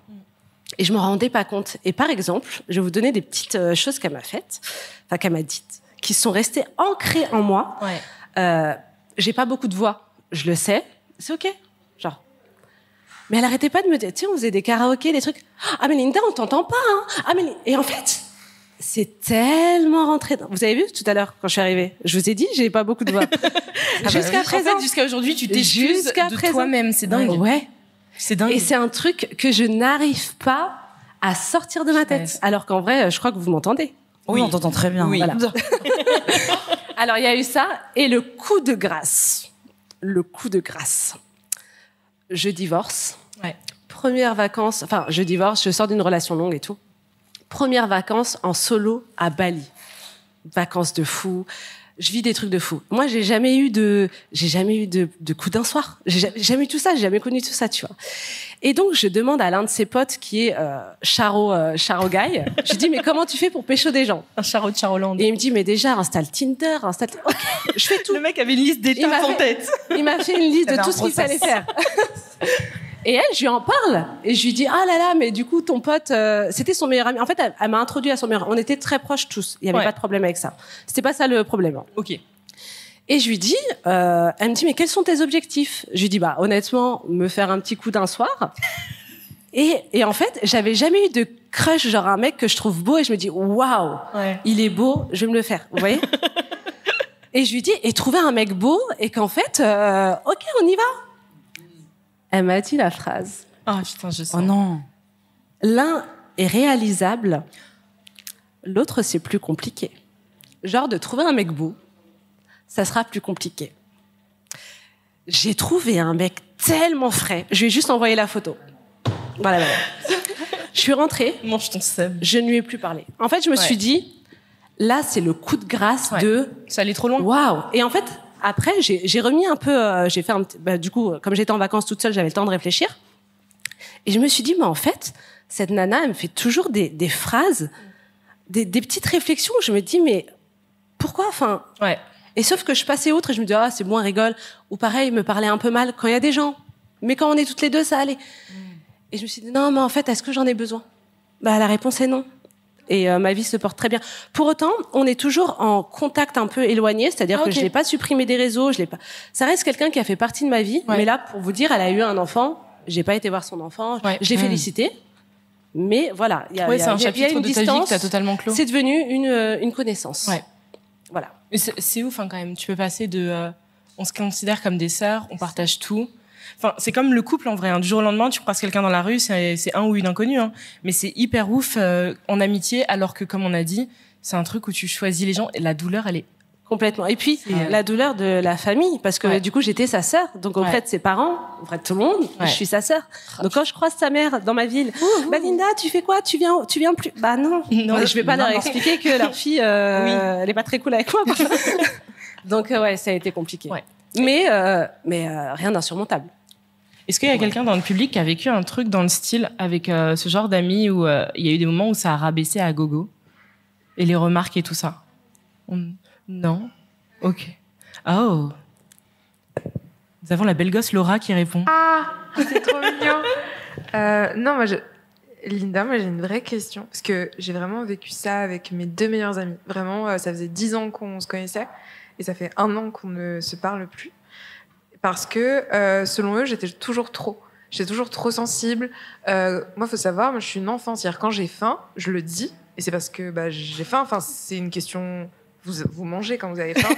Et je me rendais pas compte. Et par exemple, je vais vous donner des petites choses qu'elle m'a faites, qu'elle m'a dites, qui sont restées ancrées en moi. Ouais. J'ai pas beaucoup de voix. Je le sais. C'est OK. Genre. Mais elle arrêtait pas de me dire, tu sais, on faisait des karaokés, des trucs. Ah, mais Linda, on t'entend pas, hein. Ah, mais... Et en fait... C'est tellement rentré dans... Vous avez vu tout à l'heure quand je suis arrivée, je vous ai dit, j'ai pas beaucoup de voix. Jusqu'à présent, en fait, jusqu'à aujourd'hui, tu t'excuses de toi-même, c'est dingue. Ouais. C'est dingue. Et c'est un truc que je n'arrive pas à sortir de ma tête. Alors qu'en vrai, je crois que vous m'entendez. Oui, on t'entend très bien. Oui. Voilà. Alors il y a eu ça et le coup de grâce. Le coup de grâce. Je divorce. Ouais. Première vacances, je divorce, je sors d'une relation longue et tout. Première vacances en solo à Bali. Vacances de fou. Je vis des trucs de fou. Moi, j'ai jamais eu de coup d'un soir. J'ai jamais eu tout ça. J'ai jamais connu tout ça, tu vois. Et donc, je demande à l'un de ses potes qui est Charo Guy. Je lui dis, mais comment tu fais pour pécho des gens? Un Charo de Charoland. Et il me dit, mais déjà, installe Tinder, OK, je fais tout. Le mec avait une liste d'étapes en tête. Il m'a fait une liste de tout ce qu'il fallait faire. Et elle, je lui en parle. Et je lui dis, ah là là, mais du coup, ton pote, c'était son meilleur ami. En fait, elle m'a introduit à son meilleur ami. On était très proches tous. Il n'y avait pas de problème avec ça. C'était pas ça le problème. OK. Et je lui dis, elle me dit, mais quels sont tes objectifs? Je lui dis, honnêtement, me faire un petit coup d'un soir. Et en fait, j'avais jamais eu de crush, genre un mec que je trouve beau et je me dis, waouh, il est beau, je vais me le faire. Vous voyez? Et je lui dis, et trouver un mec beau et qu'en fait, OK, on y va. Elle m'a dit la phrase. Oh putain, je sens. Oh non. L'un est réalisable, l'autre c'est plus compliqué. Genre de trouver un mec beau, ça sera plus compliqué. J'ai trouvé un mec tellement frais. Je lui ai juste envoyé la photo. Voilà. Je suis rentrée. Mange ton seb. Je ne lui ai plus parlé. En fait, je me suis dit, là, c'est le coup de grâce de... Ça allait trop loin. Waouh. Et en fait... Après, j'ai remis un peu, j'ai fait du coup, comme j'étais en vacances toute seule, j'avais le temps de réfléchir. Et je me suis dit, mais en fait, cette nana, elle me fait toujours des phrases, des petites réflexions où je me dis, mais pourquoi, Et sauf que je passais outre et je me dis, c'est bon, on rigole. Ou pareil, me parlait un peu mal quand il y a des gens. Mais quand on est toutes les deux, ça allait. Et je me suis dit, non, mais en fait, est-ce que j'en ai besoin? La réponse est non. Et ma vie se porte très bien. Pour autant, on est toujours en contact un peu éloigné, c'est-à-dire que je l'ai pas supprimé des réseaux, je l'ai pas. Ça reste quelqu'un qui a fait partie de ma vie, mais là, pour vous dire, elle a eu un enfant. J'ai pas été voir son enfant. Je l'ai félicité, mais voilà, il y a un chapitre une de ta vie que t'as distance. totalement clos. C'est devenu une connaissance. Ouais. Voilà. Mais c'est ouf quand même. Tu peux passer de, on se considère comme des sœurs, on partage tout. Enfin, c'est comme le couple en vrai. Du jour au lendemain, tu croises quelqu'un dans la rue, c'est un ou une inconnue. Mais c'est hyper ouf en amitié, alors que comme on a dit, c'est un truc où tu choisis les gens et la douleur, elle est complètement. Et puis la douleur de la famille, parce que du coup j'étais sa sœur, donc auprès de ses parents, auprès de tout le monde, je suis sa sœur. Donc quand je croise sa mère dans ma ville, Linda, tu fais quoi? Tu viens plus? Non, je vais pas leur expliquer que leur fille, elle est pas très cool avec moi. Donc ça a été compliqué. Mais rien d'insurmontable. Est-ce qu'il y a quelqu'un dans le public qui a vécu un truc dans le style avec ce genre d'amis où il y a eu des moments où ça a rabaissé à gogo et les remarques et tout ça? Non? Ok. Oh. Nous avons la belle gosse Laura qui répond. Ah, c'est trop mignon. Non, Linda, moi j'ai une vraie question parce que j'ai vraiment vécu ça avec mes 2 meilleures amies. Vraiment, ça faisait 10 ans qu'on se connaissait et ça fait 1 an qu'on ne se parle plus. Parce que, selon eux, j'étais toujours trop. J'étais toujours trop sensible. Moi, faut savoir, je suis une enfant. C'est-à-dire, quand j'ai faim, je le dis. Et c'est parce que j'ai faim. Enfin, c'est une question... Vous mangez quand vous avez faim.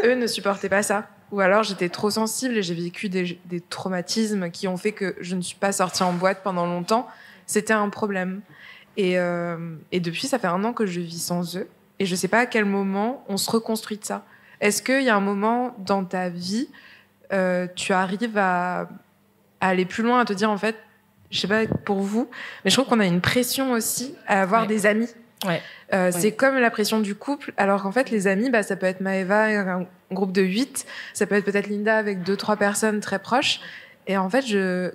Eux ne supportaient pas ça. Ou alors, j'étais trop sensible et j'ai vécu des traumatismes qui ont fait que je ne suis pas sortie en boîte pendant longtemps. C'était un problème. Et depuis, ça fait 1 an que je vis sans eux. et je sais pas à quel moment on se reconstruit de ça. Est-ce qu'il y a un moment dans ta vie, tu arrives à aller plus loin, à te dire en fait, je sais pas pour vous, mais je trouve qu'on a une pression aussi à avoir des amis. Ouais. C'est comme la pression du couple, alors qu'en fait les amis, ça peut être Maëva, un groupe de 8, ça peut être peut-être Linda avec 2-3 personnes très proches. Et en fait,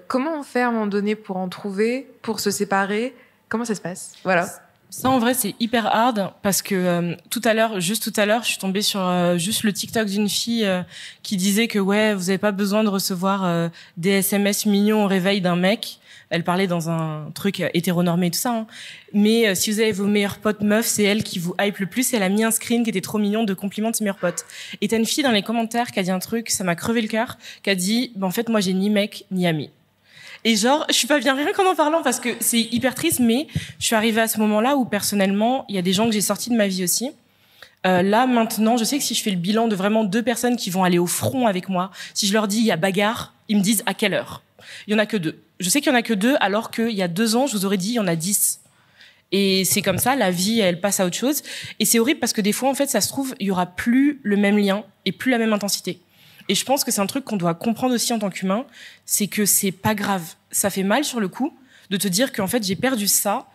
comment on fait à un moment donné pour en trouver, pour se séparer? Comment ça se passe? Voilà. Ça, en vrai, c'est hyper hard parce que tout à l'heure, je suis tombée sur juste le TikTok d'une fille qui disait que ouais, vous avez pas besoin de recevoir des SMS mignons au réveil d'un mec. Elle parlait dans un truc hétéronormé et tout ça. Hein. Mais si vous avez vos meilleurs potes meufs, c'est elle qui vous hype le plus. Et elle a mis un screen qui était trop mignon de compliments de ses meilleurs potes. Et t'as une fille dans les commentaires qui a dit un truc, ça m'a crevé le cœur, qui a dit en fait, moi, j'ai ni mec ni ami. Et genre, je suis pas bien rien qu'en en parlant parce que c'est hyper triste, mais je suis arrivée à ce moment-là où personnellement, il y a des gens que j'ai sortis de ma vie aussi. Là, maintenant, je sais que si je fais le bilan de vraiment 2 personnes qui vont aller au front avec moi, si je leur dis il y a bagarre, ils me disent à quelle heure? Il y en a que 2. Je sais qu'il y en a que 2, alors qu'il y a 2 ans, je vous aurais dit il y en a 10. Et c'est comme ça, la vie, elle passe à autre chose. Et c'est horrible parce que des fois, en fait, ça se trouve, il y aura plus le même lien et plus la même intensité. Et je pense que c'est un truc qu'on doit comprendre aussi en tant qu'humain, c'est que c'est pas grave. Ça fait mal sur le coup de te dire qu'en fait, j'ai perdu ça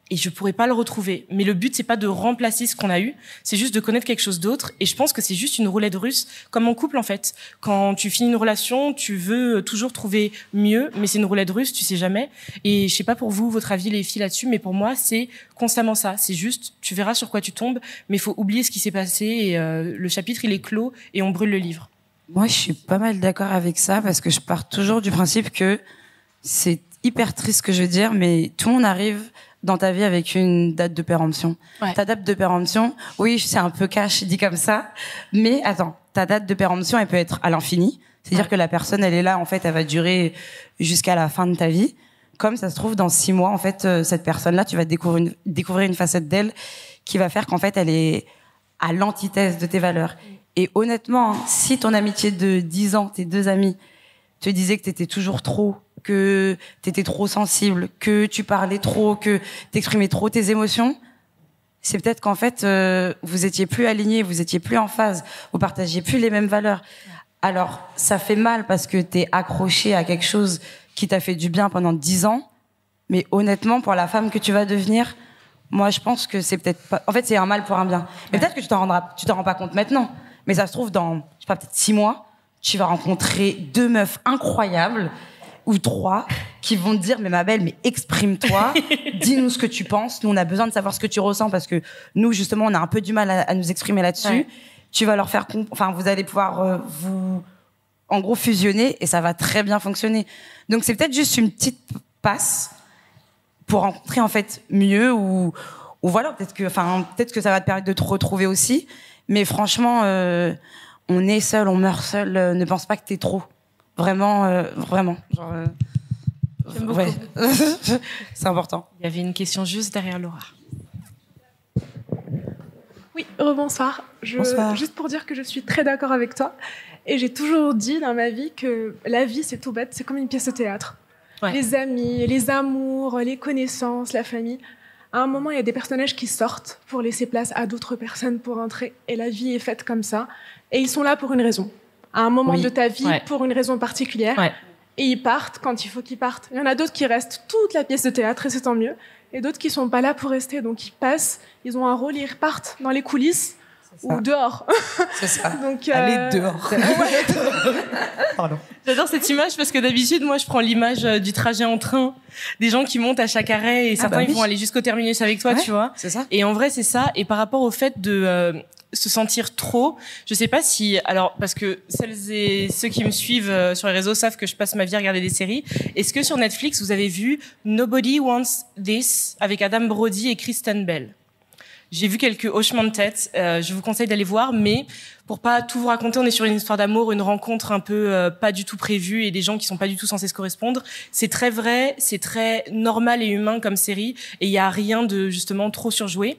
et je pourrais pas le retrouver. Mais le but, c'est pas de remplacer ce qu'on a eu, c'est juste de connaître quelque chose d'autre. Et je pense que c'est juste une roulette russe, comme en couple, en fait. Quand tu finis une relation, tu veux toujours trouver mieux, mais c'est une roulette russe, tu sais jamais. Et je sais pas pour vous, votre avis, les filles, là-dessus, mais pour moi, c'est constamment ça. C'est juste, tu verras sur quoi tu tombes, mais il faut oublier ce qui s'est passé et le chapitre, il est clos et on brûle le livre. Moi, je suis pas mal d'accord avec ça parce que je pars toujours du principe que c'est hyper triste ce que je veux dire, mais tout le monde arrive dans ta vie avec une date de péremption. Ouais. Ta date de péremption, oui, c'est un peu cash dit comme ça, mais attends, ta date de péremption, elle peut être à l'infini. C'est-à-dire que la personne, elle est là, en fait, elle va durer jusqu'à la fin de ta vie. Comme ça se trouve, dans 6 mois, en fait, cette personne-là, tu vas découvrir une facette d'elle qui va faire qu'en fait, elle est à l'antithèse de tes valeurs. Et honnêtement, si ton amitié de 10 ans, tes 2 amis, te disaient que t'étais toujours trop, que t'étais trop sensible, que tu parlais trop, que t'exprimais trop tes émotions, c'est peut-être qu'en fait, vous étiez plus alignés, vous étiez plus en phase, vous partagiez plus les mêmes valeurs. Alors, ça fait mal parce que t'es accroché à quelque chose qui t'a fait du bien pendant 10 ans, mais honnêtement, pour la femme que tu vas devenir, moi, je pense que c'est peut-être pas... En fait, c'est un mal pour un bien. Mais peut-être que tu t'en rends pas compte maintenant. Mais ça se trouve, dans, je sais pas, peut-être 6 mois, tu vas rencontrer 2 meufs incroyables, ou 3, qui vont te dire, mais ma belle, mais exprime-toi, dis-nous ce que tu penses, nous on a besoin de savoir ce que tu ressens, parce que nous, justement, on a un peu du mal à nous exprimer là-dessus. Ouais. Tu vas leur faire, enfin, vous allez pouvoir vous, en gros, fusionner, et ça va très bien fonctionner. Donc c'est peut-être juste une petite passe pour rencontrer, en fait, mieux, ou voilà, peut-être que ça va te permettre de te retrouver aussi. Mais franchement, on est seul, on meurt seul. Ne pense pas que t'es trop. Vraiment, vraiment. Genre, j'aime beaucoup. Ouais. C'est important. Il y avait une question juste derrière Laura. Oui, rebonsoir. Bonsoir. Juste pour dire que je suis très d'accord avec toi. Et j'ai toujours dit dans ma vie que la vie, c'est tout bête. C'est comme une pièce de théâtre. Ouais. Les amis, les amours, les connaissances, la famille... À un moment, il y a des personnages qui sortent pour laisser place à d'autres personnes pour entrer. Et la vie est faite comme ça. Et ils sont là pour une raison. À un moment de ta vie, pour une raison particulière. Ouais. Et ils partent quand il faut qu'ils partent. Il y en a d'autres qui restent toute la pièce de théâtre, et c'est tant mieux. Et d'autres qui sont pas là pour rester. Donc ils passent, ils ont un rôle, ils repartent dans les coulisses ou dehors. C'est ça. Donc, allez dehors. Pardon. J'adore cette image parce que d'habitude, moi, je prends l'image du trajet en train, des gens qui montent à chaque arrêt et certains ils vont aller jusqu'au terminus avec toi, tu vois. C'est ça. Et en vrai, c'est ça. Et par rapport au fait de se sentir trop, je sais pas si, alors, parce que celles et ceux qui me suivent sur les réseaux savent que je passe ma vie à regarder des séries. Est-ce que sur Netflix, vous avez vu Nobody Wants This avec Adam Brody et Kristen Bell? J'ai vu quelques hochements de tête. Je vous conseille d'aller voir, mais pour pas tout vous raconter, on est sur une histoire d'amour, une rencontre un peu pas du tout prévue et des gens qui sont pas du tout censés se correspondre. C'est très vrai, c'est très normal et humain comme série, et il y a rien de justement trop surjoué.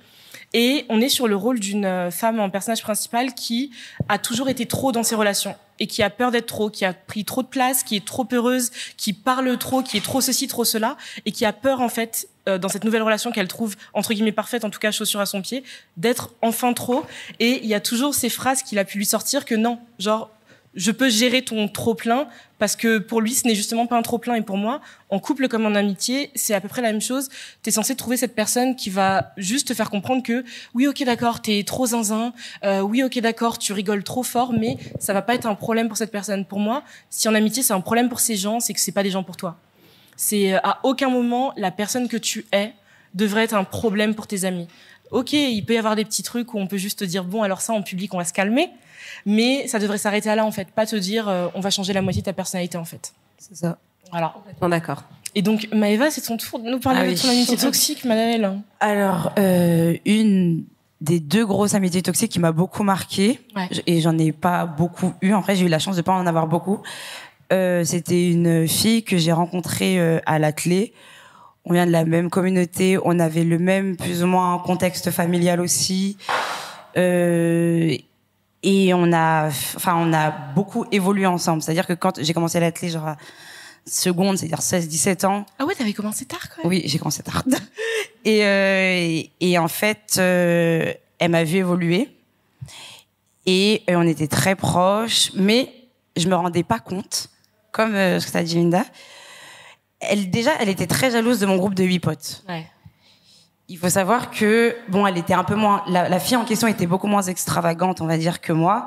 Et on est sur le rôle d'une femme en personnage principal qui a toujours été trop dans ses relations. et qui a peur d'être trop, qui a pris trop de place, qui est trop heureuse, qui parle trop, qui est trop ceci, trop cela, et qui a peur en fait dans cette nouvelle relation qu'elle trouve entre guillemets parfaite, en tout cas chaussure à son pied, d'être enfin trop. Et il y a toujours ces phrases qu'il a pu lui sortir que non, genre je peux gérer ton trop plein parce que pour lui ce n'est justement pas un trop plein, et pour moi en couple comme en amitié c'est à peu près la même chose. T'es censé trouver cette personne qui va juste te faire comprendre que oui ok d'accord t'es trop zinzin, oui ok d'accord tu rigoles trop fort, mais ça va pas être un problème pour cette personne. Pour moi si en amitié c'est un problème pour ces gens, c'est que c'est pas des gens pour toi. C'est à aucun moment la personne que tu es devrait être un problème pour tes amis. Ok, il peut y avoir des petits trucs où on peut juste te dire bon alors ça en public on va se calmer, mais ça devrait s'arrêter à là en fait, pas te dire on va changer la moitié de ta personnalité en fait. C'est ça. Voilà. Complètement d'accord. Et donc Maëva, c'est ton tour de nous parler de ton amitié toxique, Manaëlle. Alors une des 2 grosses amitiés toxiques qui m'a beaucoup marquée, et j'en ai pas beaucoup eu, en vrai j'ai eu la chance de pas en avoir beaucoup. C'était une fille que j'ai rencontrée à l'athlé. On vient de la même communauté, on avait le même plus ou moins contexte familial aussi, et on a beaucoup évolué ensemble. C'est-à-dire que quand j'ai commencé à l'athlé, genre seconde, c'est-à-dire 16-17 ans. Ah ouais, t'avais commencé tard quand même. Oui, j'ai commencé tard. Et en fait, elle m'a vu évoluer et on était très proches, mais je me rendais pas compte, comme ce que t'as dit Linda. Elle était très jalouse de mon groupe de 8 potes. Ouais. Il faut savoir que, bon, elle était un peu moins, la fille en question était beaucoup moins extravagante, on va dire, que moi.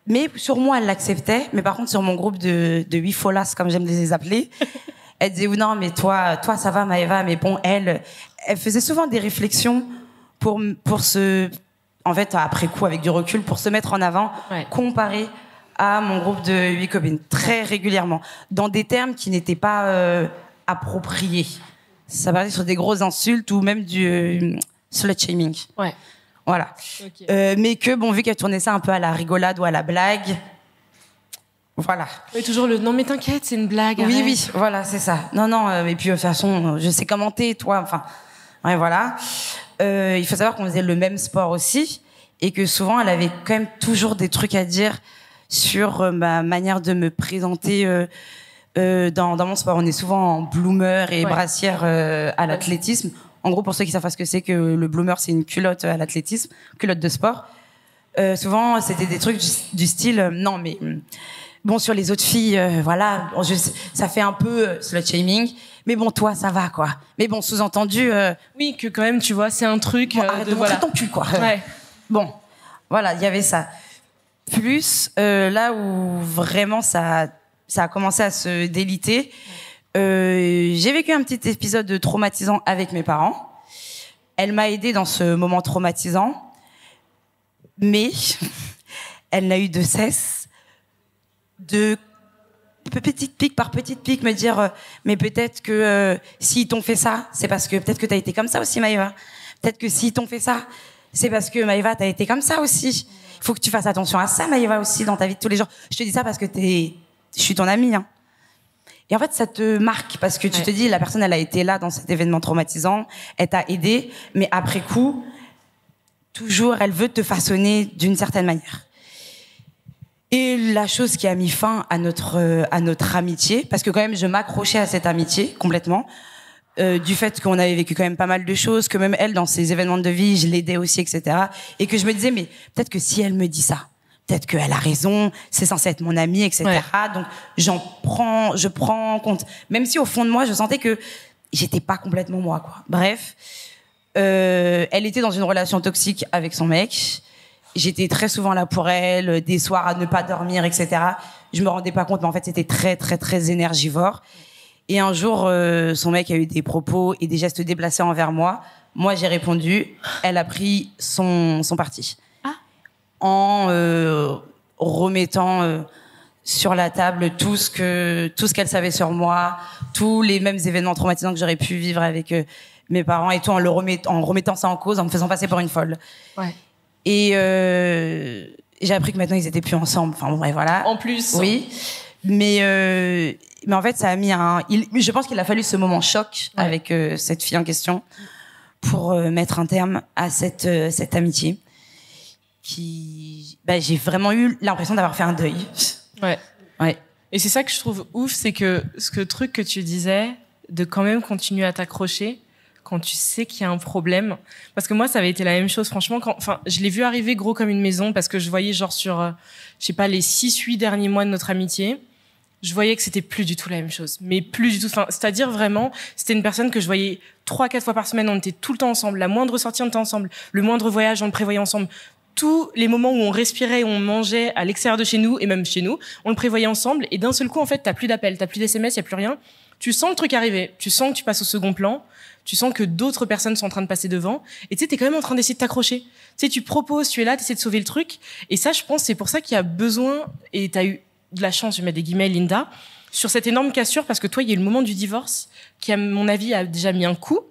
Mais sur moi, elle l'acceptait. Mais par contre, sur mon groupe de 8 folasses, comme j'aime les appeler, elle disait, non, mais toi, ça va, Maëva. Mais bon, elle faisait souvent des réflexions pour en fait, après coup, avec du recul, pour se mettre en avant, comparé à mon groupe de 8 copines, très régulièrement, dans des termes qui n'étaient pas appropriés. Ça parlait sur des grosses insultes ou même du slut-shaming. Ouais. Voilà. Okay. Mais que, bon, vu qu'elle tournait ça un peu à la rigolade ou à la blague, voilà. Et toujours le « non mais t'inquiète, c'est une blague ». Oui, oui, voilà, c'est ça. Non, et puis de toute façon, je sais commenter, toi, enfin, ouais, voilà. Il faut savoir qu'on faisait le même sport aussi et que souvent, elle avait quand même toujours des trucs à dire sur ma manière de me présenter dans mon sport. On est souvent en bloomer et brassière à l'athlétisme. En gros, pour ceux qui savent pas ce que c'est que le bloomer, c'est une culotte à l'athlétisme, culotte de sport. Souvent, c'était des trucs du style non, mais bon, sur les autres filles, voilà, ça fait un peu slut-shaming. Mais bon, toi, ça va, quoi. Mais bon, sous-entendu... oui, que quand même, tu vois, c'est un truc... Bon, arrête de montrer ton cul, quoi. Ouais. Bon, voilà, il y avait ça. Plus, là où vraiment ça a commencé à se déliter, j'ai vécu un petit épisode traumatisant avec mes parents. Elle m'a aidée dans ce moment traumatisant, mais elle n'a eu de cesse de petite pique par petite pique me dire mais peut-être que s'ils t'ont fait ça, c'est parce que peut-être que t'as été comme ça aussi, Maëva. Peut-être que s'ils t'ont fait ça, c'est parce que Maëva, t'as été comme ça aussi. Il faut que tu fasses attention à ça, Maëva, aussi, dans ta vie de tous les jours. Je te dis ça parce que je suis ton amie, hein. Et en fait, ça te marque parce que tu te dis, la personne, elle a été là dans cet événement traumatisant, elle t'a aidé, mais après coup, toujours, elle veut te façonner d'une certaine manière. Et la chose qui a mis fin à notre amitié, parce que quand même, je m'accrochais à cette amitié complètement, du fait qu'on avait vécu quand même pas mal de choses, que même elle, dans ses événements de vie, je l'aidais aussi, etc. Et que je me disais, mais peut-être que si elle me dit ça, peut-être qu'elle a raison, c'est censé être mon amie, etc. Ouais. Donc, je prends en compte. Même si au fond de moi, je sentais que j'étais pas complètement moi, quoi. Bref, elle était dans une relation toxique avec son mec. J'étais très souvent là pour elle, des soirs à ne pas dormir, etc. Je me rendais pas compte, mais en fait, c'était très, très, très énergivore. Et un jour, son mec a eu des propos et des gestes déplacés envers moi. Moi, j'ai répondu. Elle a pris son parti. En remettant sur la table tout ce qu'elle savait sur moi, tous les mêmes événements traumatisants que j'aurais pu vivre avec mes parents et tout, en remettant ça en cause, en me faisant passer pour une folle. Ouais. Et j'ai appris que maintenant ils étaient plus ensemble. Enfin bon, bref, voilà. En plus. Oui. Mais en fait, ça a mis je pense qu'il a fallu ce moment choc avec cette fille en question pour mettre un terme à cette amitié. j'ai vraiment eu l'impression d'avoir fait un deuil. Ouais. Et c'est ça que je trouve ouf, c'est que ce truc que tu disais, de quand même continuer à t'accrocher quand tu sais qu'il y a un problème. Parce que moi, ça avait été la même chose, franchement. Je l'ai vu arriver gros comme une maison, parce que je voyais genre sur, je sais pas, les 6-8 derniers mois de notre amitié, je voyais que c'était plus du tout la même chose. Mais plus du tout. Enfin, c'est-à-dire vraiment, c'était une personne que je voyais 3-4 fois par semaine, on était tout le temps ensemble. La moindre sortie, on était ensemble. Le moindre voyage, on le prévoyait ensemble. Tous les moments où on respirait, où on mangeait à l'extérieur de chez nous, et même chez nous, on le prévoyait ensemble. Et d'un seul coup, en fait, t'as plus d'appels, t'as plus d'SMS, y a plus rien. Tu sens le truc arriver. Tu sens que tu passes au second plan. Tu sens que d'autres personnes sont en train de passer devant. Et tu sais, t'es quand même en train d'essayer de t'accrocher. Tu sais, tu proposes, tu es là, t'essaies de sauver le truc. Et ça, je pense, c'est pour ça qu'il y a besoin, et t'as eu de la chance, je vais mettre des guillemets, Linda, sur cette énorme cassure, parce que toi, il y a eu le moment du divorce, qui, à mon avis, a déjà mis un coup,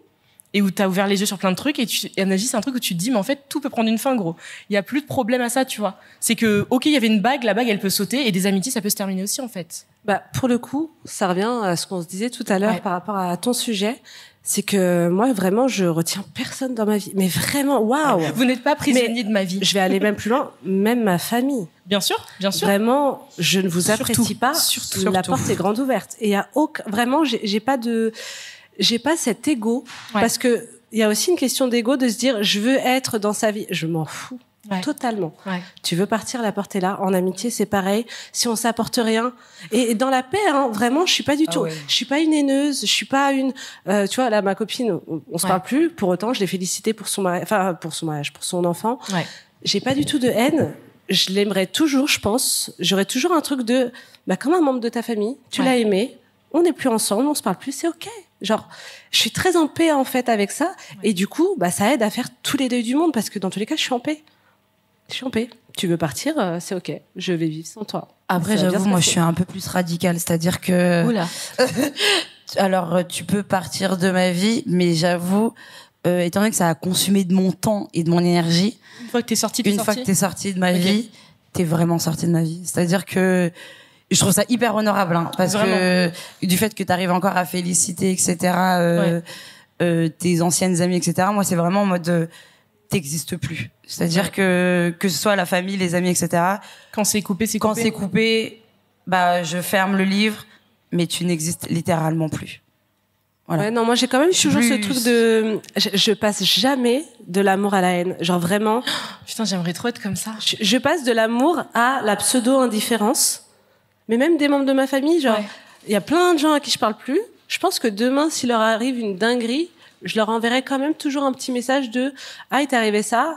et où t'as ouvert les yeux sur plein de trucs, et à mon avis, c'est un truc où tu te dis, mais en fait, tout peut prendre une fin, gros. Il y a plus de problème à ça, tu vois. C'est que, ok, il y avait une bague, la bague, elle peut sauter, et des amitiés, ça peut se terminer aussi, en fait. Pour le coup, ça revient à ce qu'on se disait tout à l'heure par rapport à ton sujet. C'est que moi, vraiment, je retiens personne dans ma vie. Mais vraiment, waouh! Vous n'êtes pas prisonnier de ma vie. Je vais aller même plus loin, même ma famille. Bien sûr, bien sûr. Vraiment, je ne vous apprécie pas. Surtout. La porte est grande ouverte. Et il y a vraiment, j'ai pas cet ego. Parce que il y a aussi une question d'ego de se dire, je veux être dans sa vie. Je m'en fous. Totalement. Tu veux partir, la porte est là. En amitié, c'est pareil. Si on s'apporte rien. Et dans la paix, vraiment, je suis pas du tout. Je suis pas une haineuse. Je suis pas une. Tu vois, là, ma copine, on se parle plus. Pour autant, je l'ai félicitée pour son mariage, pour son enfant. J'ai pas du tout de haine. Je l'aimerais toujours, je pense. J'aurais toujours un truc de, comme un membre de ta famille, tu l'as aimé. On n'est plus ensemble, on se parle plus, c'est ok. Genre, je suis très en paix en fait avec ça. Et du coup, ça aide à faire tous les deuils du monde parce que dans tous les cas, je suis en paix. Je suis en paix. Tu veux partir, c'est ok. Je vais vivre sans toi. Après, j'avoue, moi, je suis un peu plus radicale, c'est-à-dire que. Oula. Alors, tu peux partir de ma vie, mais j'avoue, étant donné que ça a consumé de mon temps et de mon énergie. Une fois que t'es sortie, de ma vie, t'es vraiment sortie de ma vie. C'est-à-dire que je trouve ça hyper honorable, parce que du fait que t'arrives encore à féliciter, etc. Tes anciennes amies, etc. Moi, c'est vraiment en mode. T'existes plus. C'est-à-dire que ce soit la famille, les amis, etc. Quand c'est coupé, c'est coupé. Quand c'est coupé, je ferme le livre, mais tu n'existes littéralement plus. Voilà. Ouais, non, moi j'ai quand même toujours ce truc de, je passe jamais de l'amour à la haine. Genre vraiment. Putain, j'aimerais trop être comme ça. Je passe de l'amour à la pseudo-indifférence. Mais même des membres de ma famille, genre, il y a plein de gens à qui je parle plus. Je pense que demain, s'il leur arrive une dinguerie, je leur enverrai quand même toujours un petit message de « Ah, il t'est arrivé ça ?»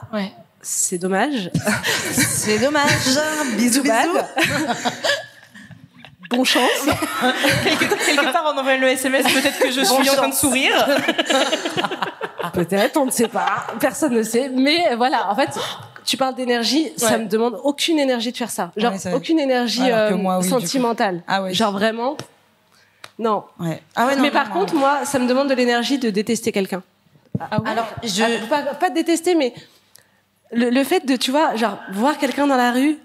C'est dommage. C'est dommage. Bisous, bisous. Bonne chance. Quelque part, en envoyant le SMS, peut-être que je suis en train de sourire. Peut-être, on ne sait pas. Personne ne sait. Mais voilà, en fait, tu parles d'énergie, ça me demande aucune énergie de faire ça. Genre, aucune énergie sentimentale. Genre vraiment... Non. Mais par contre, moi, ça me demande de l'énergie de détester quelqu'un. Alors, pas de détester, mais le fait de, tu vois, genre, voir quelqu'un dans la rue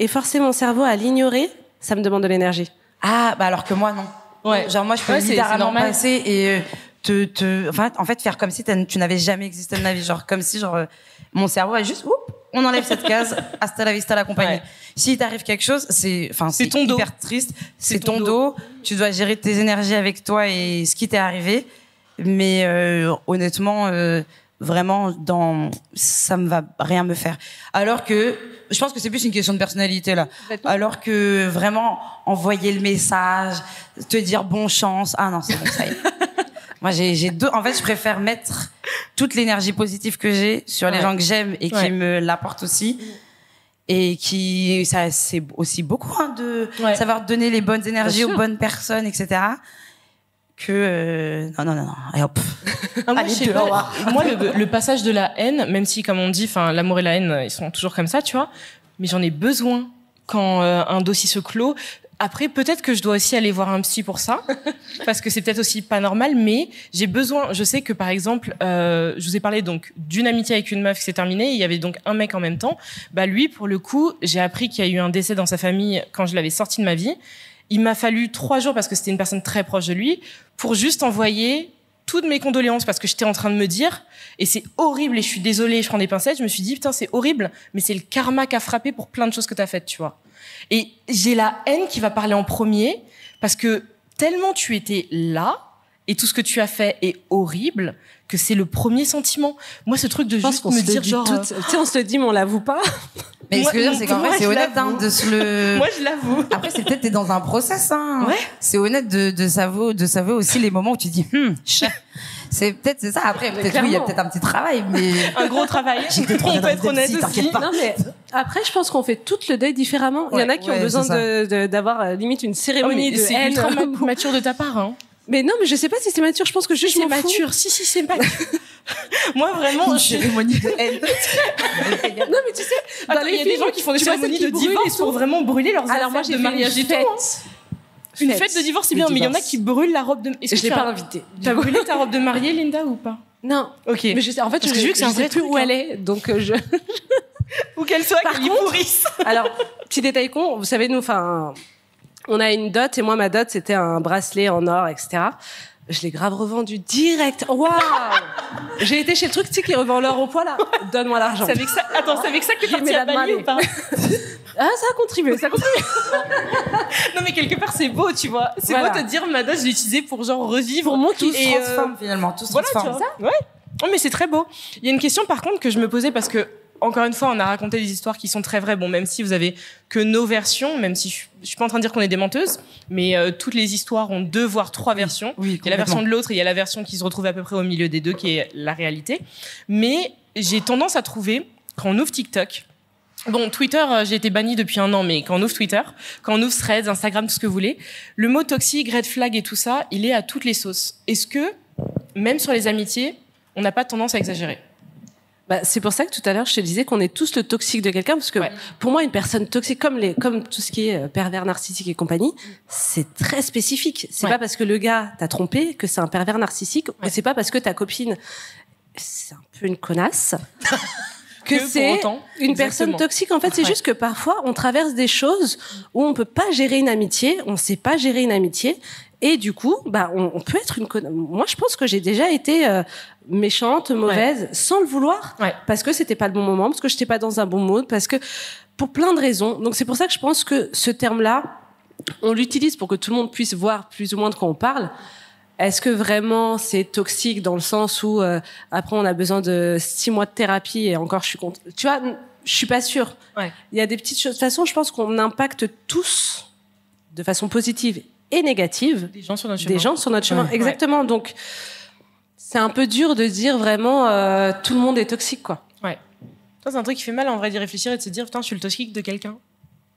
et forcer mon cerveau à l'ignorer, ça me demande de l'énergie. Alors que moi, non. Genre, moi, je peux littéralement passer et en fait, faire comme si tu n'avais jamais existé de ma vie. Genre, comme si, mon cerveau est juste, on enlève cette case, hasta la vista la compagnie. Si t'arrive quelque chose, c'est ton dos. Hyper triste. C'est ton dos. Tu dois gérer tes énergies avec toi et ce qui t'est arrivé. Mais honnêtement, vraiment, ça me va rien me faire. Alors que, je pense que c'est plus une question de personnalité là. Alors que vraiment envoyer le message, te dire bonne chance. Ah non, c'est bon, ça y est. Moi, j'ai deux. En fait, je préfère mettre toute l'énergie positive que j'ai sur les gens que j'aime et qui me l'apportent aussi. Et ça, c'est aussi beaucoup de savoir donner les bonnes énergies aux bonnes personnes, etc. Que non. Et hop. Moi, le passage de la haine, même si, comme on dit, l'amour et la haine, ils sont toujours comme ça, tu vois. Mais j'en ai besoin quand un dossier se clôt. Après, peut-être que je dois aussi aller voir un psy pour ça, parce que c'est peut-être aussi pas normal, mais j'ai besoin, je sais que par exemple, je vous ai parlé donc d'une amitié avec une meuf qui s'est terminée, et il y avait donc un mec en même temps. Lui, pour le coup, j'ai appris qu'il y a eu un décès dans sa famille quand je l'avais sorti de ma vie. Il m'a fallu 3 jours, parce que c'était une personne très proche de lui, pour juste envoyer toutes mes condoléances parce que j'étais en train de me dire, et c'est horrible et je suis désolée, je prends des pincettes, je me suis dit, putain, c'est horrible, mais c'est le karma qui a frappé pour plein de choses que t'as faites, tu vois. Et j'ai la haine qui va parler en premier parce que tellement tu étais là et tout ce que tu as fait est horrible que c'est le premier sentiment. Moi, ce truc de juste me dire genre... Tu sais, on se le dit, mais on l'avoue pas. Mais ce que je veux dire, c'est qu'en fait, c'est honnête de se le... Moi, je l'avoue. Après, c'est peut-être t'es dans un process. Ouais. C'est honnête de savourer aussi les moments où tu dis, c'est peut-être c'est ça. Après, peut-être oui, il y a peut-être un petit travail, mais un gros travail. On peut être honnête aussi. Non, mais après, je pense qu'on fait tout le deuil différemment. Il y en a qui ont besoin d'avoir limite une cérémonie de haine. C'est ultra mature de ta part, hein. Mais non, mais je sais pas si c'est mature. Je pense que juste c'est mature. Si, c'est mature. Moi, vraiment, cérémonie de haine. Non, mais tu sais, il y a des gens qui font des cérémonies de divorce pour vraiment brûler leurs affaires de mariage et tout. Une fête de divorce, c'est bien, mais il y en a qui brûlent la robe de... Je l'ai pas invitée. T'as brûlé ta robe de mariée, Linda, ou pas? Non. Ok. Mais je sais, en fait, je sais plus où elle est, donc Où qu'elle soit, qu'elle y pourrisse. Alors, petit détail con, vous savez, nous, on a une dot, et moi, ma dot, c'était un bracelet en or, etc. Je l'ai grave revendu direct. Waouh! J'ai été chez le truc, tu sais, qui revend l'or au poids, là. Donne-moi l'argent. C'est avec ça que t'es partie à Bali ou pas? Ah, ça a contribué. Non, mais quelque part, c'est beau, tu vois. C'est beau de te dire, ma dot, je l'ai utilisée pour genre revivre. Pour moi, tout se transforme, finalement. Tout se transforme. Ça? Ouais. Oh, mais c'est très beau. Il y a une question, par contre, que je me posais parce que, encore une fois, on a raconté des histoires qui sont très vraies. Bon, même si vous avez que nos versions, même si je suis pas en train de dire qu'on est des menteuses, mais toutes les histoires ont 2 voire 3 versions. Oui, il y a la version de l'autre et il y a la version qui se retrouve à peu près au milieu des deux, qui est la réalité. Mais j'ai tendance à trouver, quand on ouvre TikTok, bon, Twitter, j'ai été bannie depuis 1 an, mais quand on ouvre Twitter, quand on ouvre Threads, Instagram, tout ce que vous voulez, le mot toxique, red flag et tout ça, il est à toutes les sauces. Est-ce que, même sur les amitiés, on n'a pas tendance à exagérer? C'est pour ça que tout à l'heure, je te disais qu'on est tous le toxique de quelqu'un, parce que pour moi, une personne toxique, comme tout ce qui est pervers narcissique et compagnie, c'est très spécifique. C'est pas parce que le gars t'a trompé que c'est un pervers narcissique, ou c'est pas parce que ta copine, c'est un peu une connasse. que c'est une personne toxique. En fait, c'est juste que parfois, on traverse des choses où on peut pas gérer une amitié, on sait pas gérer une amitié, et du coup, on peut être une connasse. Moi, je pense que j'ai déjà été méchante, mauvaise, sans le vouloir, parce que c'était pas le bon moment, parce que j'étais pas dans un bon mood, parce que pour plein de raisons. Donc c'est pour ça que je pense que ce terme-là, on l'utilise pour que tout le monde puisse voir plus ou moins de quoi on parle. Est-ce que vraiment c'est toxique dans le sens où après on a besoin de 6 mois de thérapie et encore je suis contente. Tu vois, je suis pas sûre. Il y a des petites choses. De toute façon, je pense qu'on impacte tous de façon positive et négative des gens sur notre chemin. Exactement. Donc c'est un peu dur de dire vraiment tout le monde est toxique, quoi. Ouais. Ça, c'est un truc qui fait mal en vrai d'y réfléchir et de se dire putain, je suis le toxique de quelqu'un.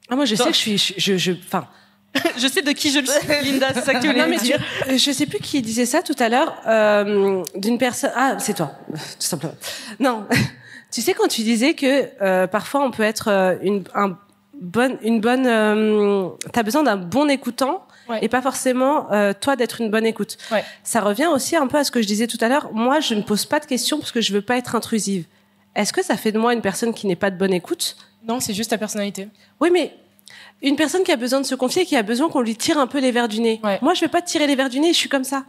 Ah, moi je sais que je sais de qui je le suis, Linda, c'est ça que tu voulais dire. Je sais plus qui disait ça tout à l'heure, d'une personne... Ah, c'est toi, tout simplement. Non, tu sais quand tu disais que parfois on peut être t'as besoin d'un bon écoutant et pas forcément toi d'être une bonne écoute. Ça revient aussi un peu à ce que je disais tout à l'heure. Moi, je ne pose pas de questions parce que je veux pas être intrusive. Est-ce que ça fait de moi une personne qui n'est pas de bonne écoute? Non, c'est juste ta personnalité. Oui, mais une personne qui a besoin de se confier, qui a besoin qu'on lui tire un peu les verres du nez. Moi, je vais pas te tirer les verres du nez, je suis comme ça.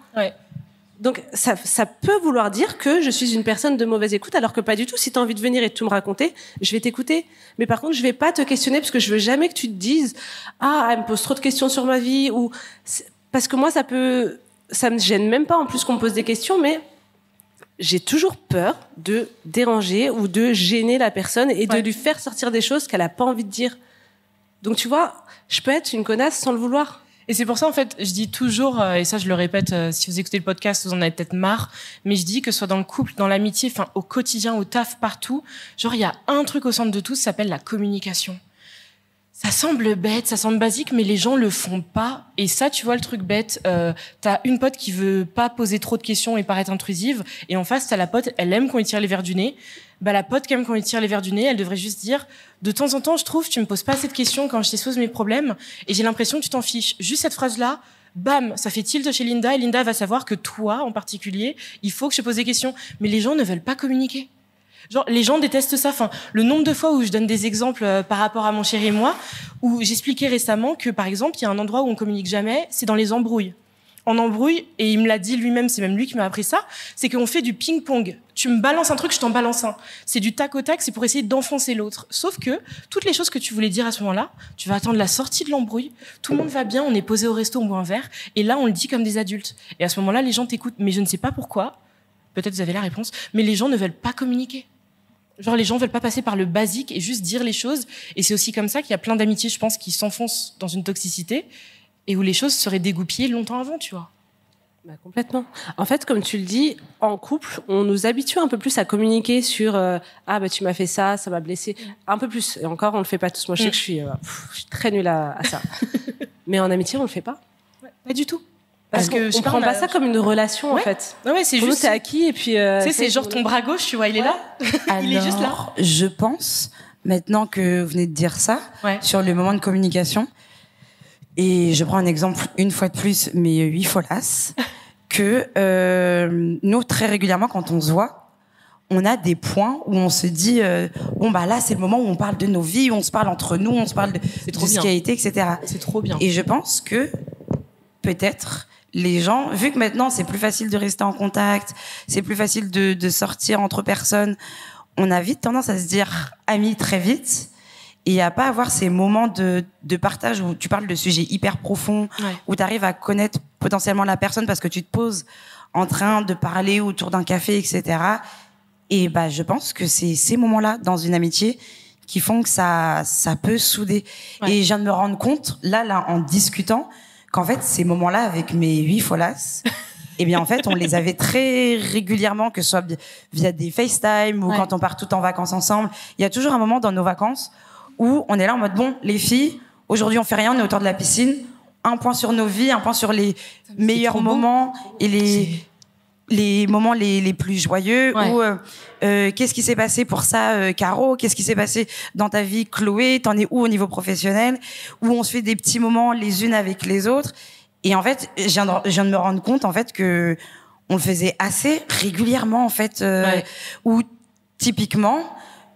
Donc, ça peut vouloir dire que je suis une personne de mauvaise écoute, alors que pas du tout. Si tu as envie de venir et de tout me raconter, je vais t'écouter. Mais par contre, je vais pas te questionner parce que je veux jamais que tu te dises « Ah, elle me pose trop de questions sur ma vie » ou parce que moi, ça me gêne même pas en plus qu'on me pose des questions, mais j'ai toujours peur de déranger ou de gêner la personne et de lui faire sortir des choses qu'elle a pas envie de dire. Donc, tu vois, je peux être une connasse sans le vouloir. Et c'est pour ça, en fait, je dis toujours, et ça je le répète, si vous écoutez le podcast, vous en avez peut-être marre, mais je dis que ce soit dans le couple, dans l'amitié, enfin au quotidien, au taf, partout, genre il y a un truc au centre de tout, ça s'appelle la communication. Ça semble bête, ça semble basique, mais les gens le font pas. Et ça, tu vois, le truc bête, t'as une pote qui veut pas poser trop de questions et paraître intrusive, et en face, t'as la pote, elle aime qu'on lui tire les verres du nez. La pote qui aime qu'on lui tire les verres du nez, elle devrait juste dire de temps en temps, je trouve, tu me poses pas assez de questions quand je t'expose mes problèmes, et j'ai l'impression que tu t'en fiches. Juste cette phrase-là, bam, ça fait tilt chez Linda, et Linda va savoir que toi, en particulier, il faut que je te pose des questions. Mais les gens ne veulent pas communiquer. Genre, les gens détestent ça. Enfin, le nombre de fois où je donne des exemples par rapport à mon chéri et moi, où j'expliquais récemment que, par exemple, il y a un endroit où on communique jamais, c'est dans les embrouilles. en embrouille, et il me l'a dit lui-même, c'est même lui qui m'a appris ça, c'est qu'on fait du ping-pong. Tu me balances un truc, je t'en balance un. C'est du tac au tac, c'est pour essayer d'enfoncer l'autre. Sauf que toutes les choses que tu voulais dire à ce moment-là, tu vas attendre la sortie de l'embrouille, tout le monde va bien, on est posé au resto, on boit un verre, et là, on le dit comme des adultes. Et à ce moment-là, les gens t'écoutent. Mais je ne sais pas pourquoi, peut-être vous avez la réponse, mais les gens ne veulent pas communiquer. Genre, les gens veulent pas passer par le basique et juste dire les choses. Et c'est aussi comme ça qu'il y a plein d'amitiés, je pense, qui s'enfoncent dans une toxicité et où les choses seraient dégoupillées longtemps avant, tu vois. Bah, complètement. En fait, comme tu le dis, en couple, on nous habitue un peu plus à communiquer sur tu m'as fait ça, ça m'a blessé. Un peu plus. Et encore, on le fait pas tous. Moi, je sais que je suis très nulle à ça. Mais en amitié, on le fait pas. Ouais, pas du tout. Parce que on prend pas ça comme une relation, en fait. Ouais, c'est juste. T'es acquis et puis. Tu sais, c'est genre ton bras gauche, tu vois, il est là. Il est juste là. Je pense, maintenant que vous venez de dire ça, sur le moment de communication, et je prends un exemple une fois de plus, mais 8 folasses, que nous, très régulièrement, quand on se voit, on a des points où on se dit là, c'est le moment où on parle de nos vies, où on se parle entre nous, on se parle de ce qui a été, etc. C'est trop bien. Et je pense que, peut-être, les gens, vu que maintenant c'est plus facile de rester en contact, c'est plus facile de sortir entre personnes, on a vite tendance à se dire amis très vite et à pas avoir ces moments de partage où tu parles de sujets hyper profonds, où tu arrives à connaître potentiellement la personne parce que tu te poses en train de parler autour d'un café, etc. Et je pense que c'est ces moments-là dans une amitié qui font que ça peut souder. Et je viens de me rendre compte, là, en discutant, qu'en fait, ces moments-là, avec mes 8 folasses, en fait, on les avait très régulièrement, que ce soit via des FaceTime ou quand on part tout en vacances ensemble. Il y a toujours un moment dans nos vacances où on est là en mode, bon, les filles, aujourd'hui, on fait rien, on est autour de la piscine. Un point sur nos vies, un point sur les meilleurs moments et les moments les plus joyeux. Ou qu'est-ce qui s'est passé pour ça, Caro? Qu'est-ce qui s'est passé dans ta vie, Chloé? T'en es où au niveau professionnel? Où on se fait des petits moments les unes avec les autres. Et en fait, je viens de me rendre compte en fait que on le faisait assez régulièrement en fait. Où typiquement,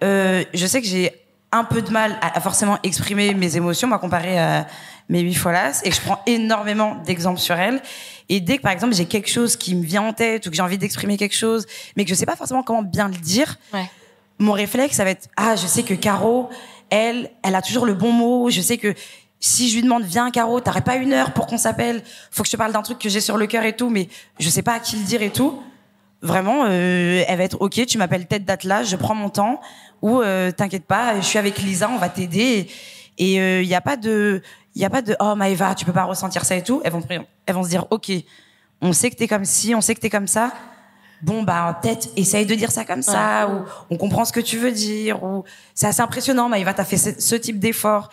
je sais que j'ai un peu de mal à forcément exprimer mes émotions, moi comparé à mes 8 folasses, et que je prends énormément d'exemples sur elles. Et dès que, par exemple, j'ai quelque chose qui me vient en tête ou que j'ai envie d'exprimer quelque chose, mais que je sais pas forcément comment bien le dire, mon réflexe, ça va être, je sais que Caro, elle a toujours le bon mot. Je sais que si je lui demande, viens, Caro, t'aurais pas 1 heure pour qu'on s'appelle, faut que je te parle d'un truc que j'ai sur le cœur et tout, mais je sais pas à qui le dire et tout. Vraiment, elle va être ok, tu m'appelles telle date là, je prends mon temps, ou t'inquiète pas, je suis avec Lisa, on va t'aider. Et il y a pas de oh Maëva, tu peux pas ressentir ça et tout. Elles vont se dire ok, on sait que t'es comme ci, on sait que t'es comme ça. Bon peut-être essaye de dire ça comme ça, ou on comprend ce que tu veux dire. Ou c'est assez impressionnant, Maëva, t'as fait ce type d'effort.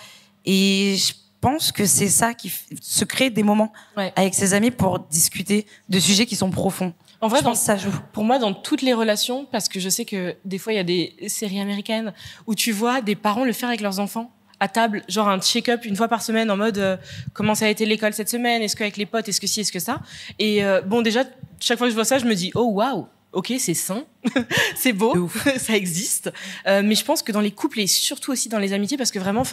Et je pense que c'est ça qui se crée des moments avec ses amis pour discuter de sujets qui sont profonds. En vrai, ça joue. Pour moi, dans toutes les relations, parce que je sais que des fois, il y a des séries américaines où tu vois des parents le faire avec leurs enfants à table, genre un check-up 1 fois par semaine en mode comment ça a été l'école cette semaine, est-ce qu'avec les potes, est-ce que ci, est-ce que ça. Et déjà, chaque fois que je vois ça, je me dis oh waouh, ok, c'est sain, c'est beau, ça existe. Mais je pense que dans les couples et surtout aussi dans les amitiés, parce que vraiment,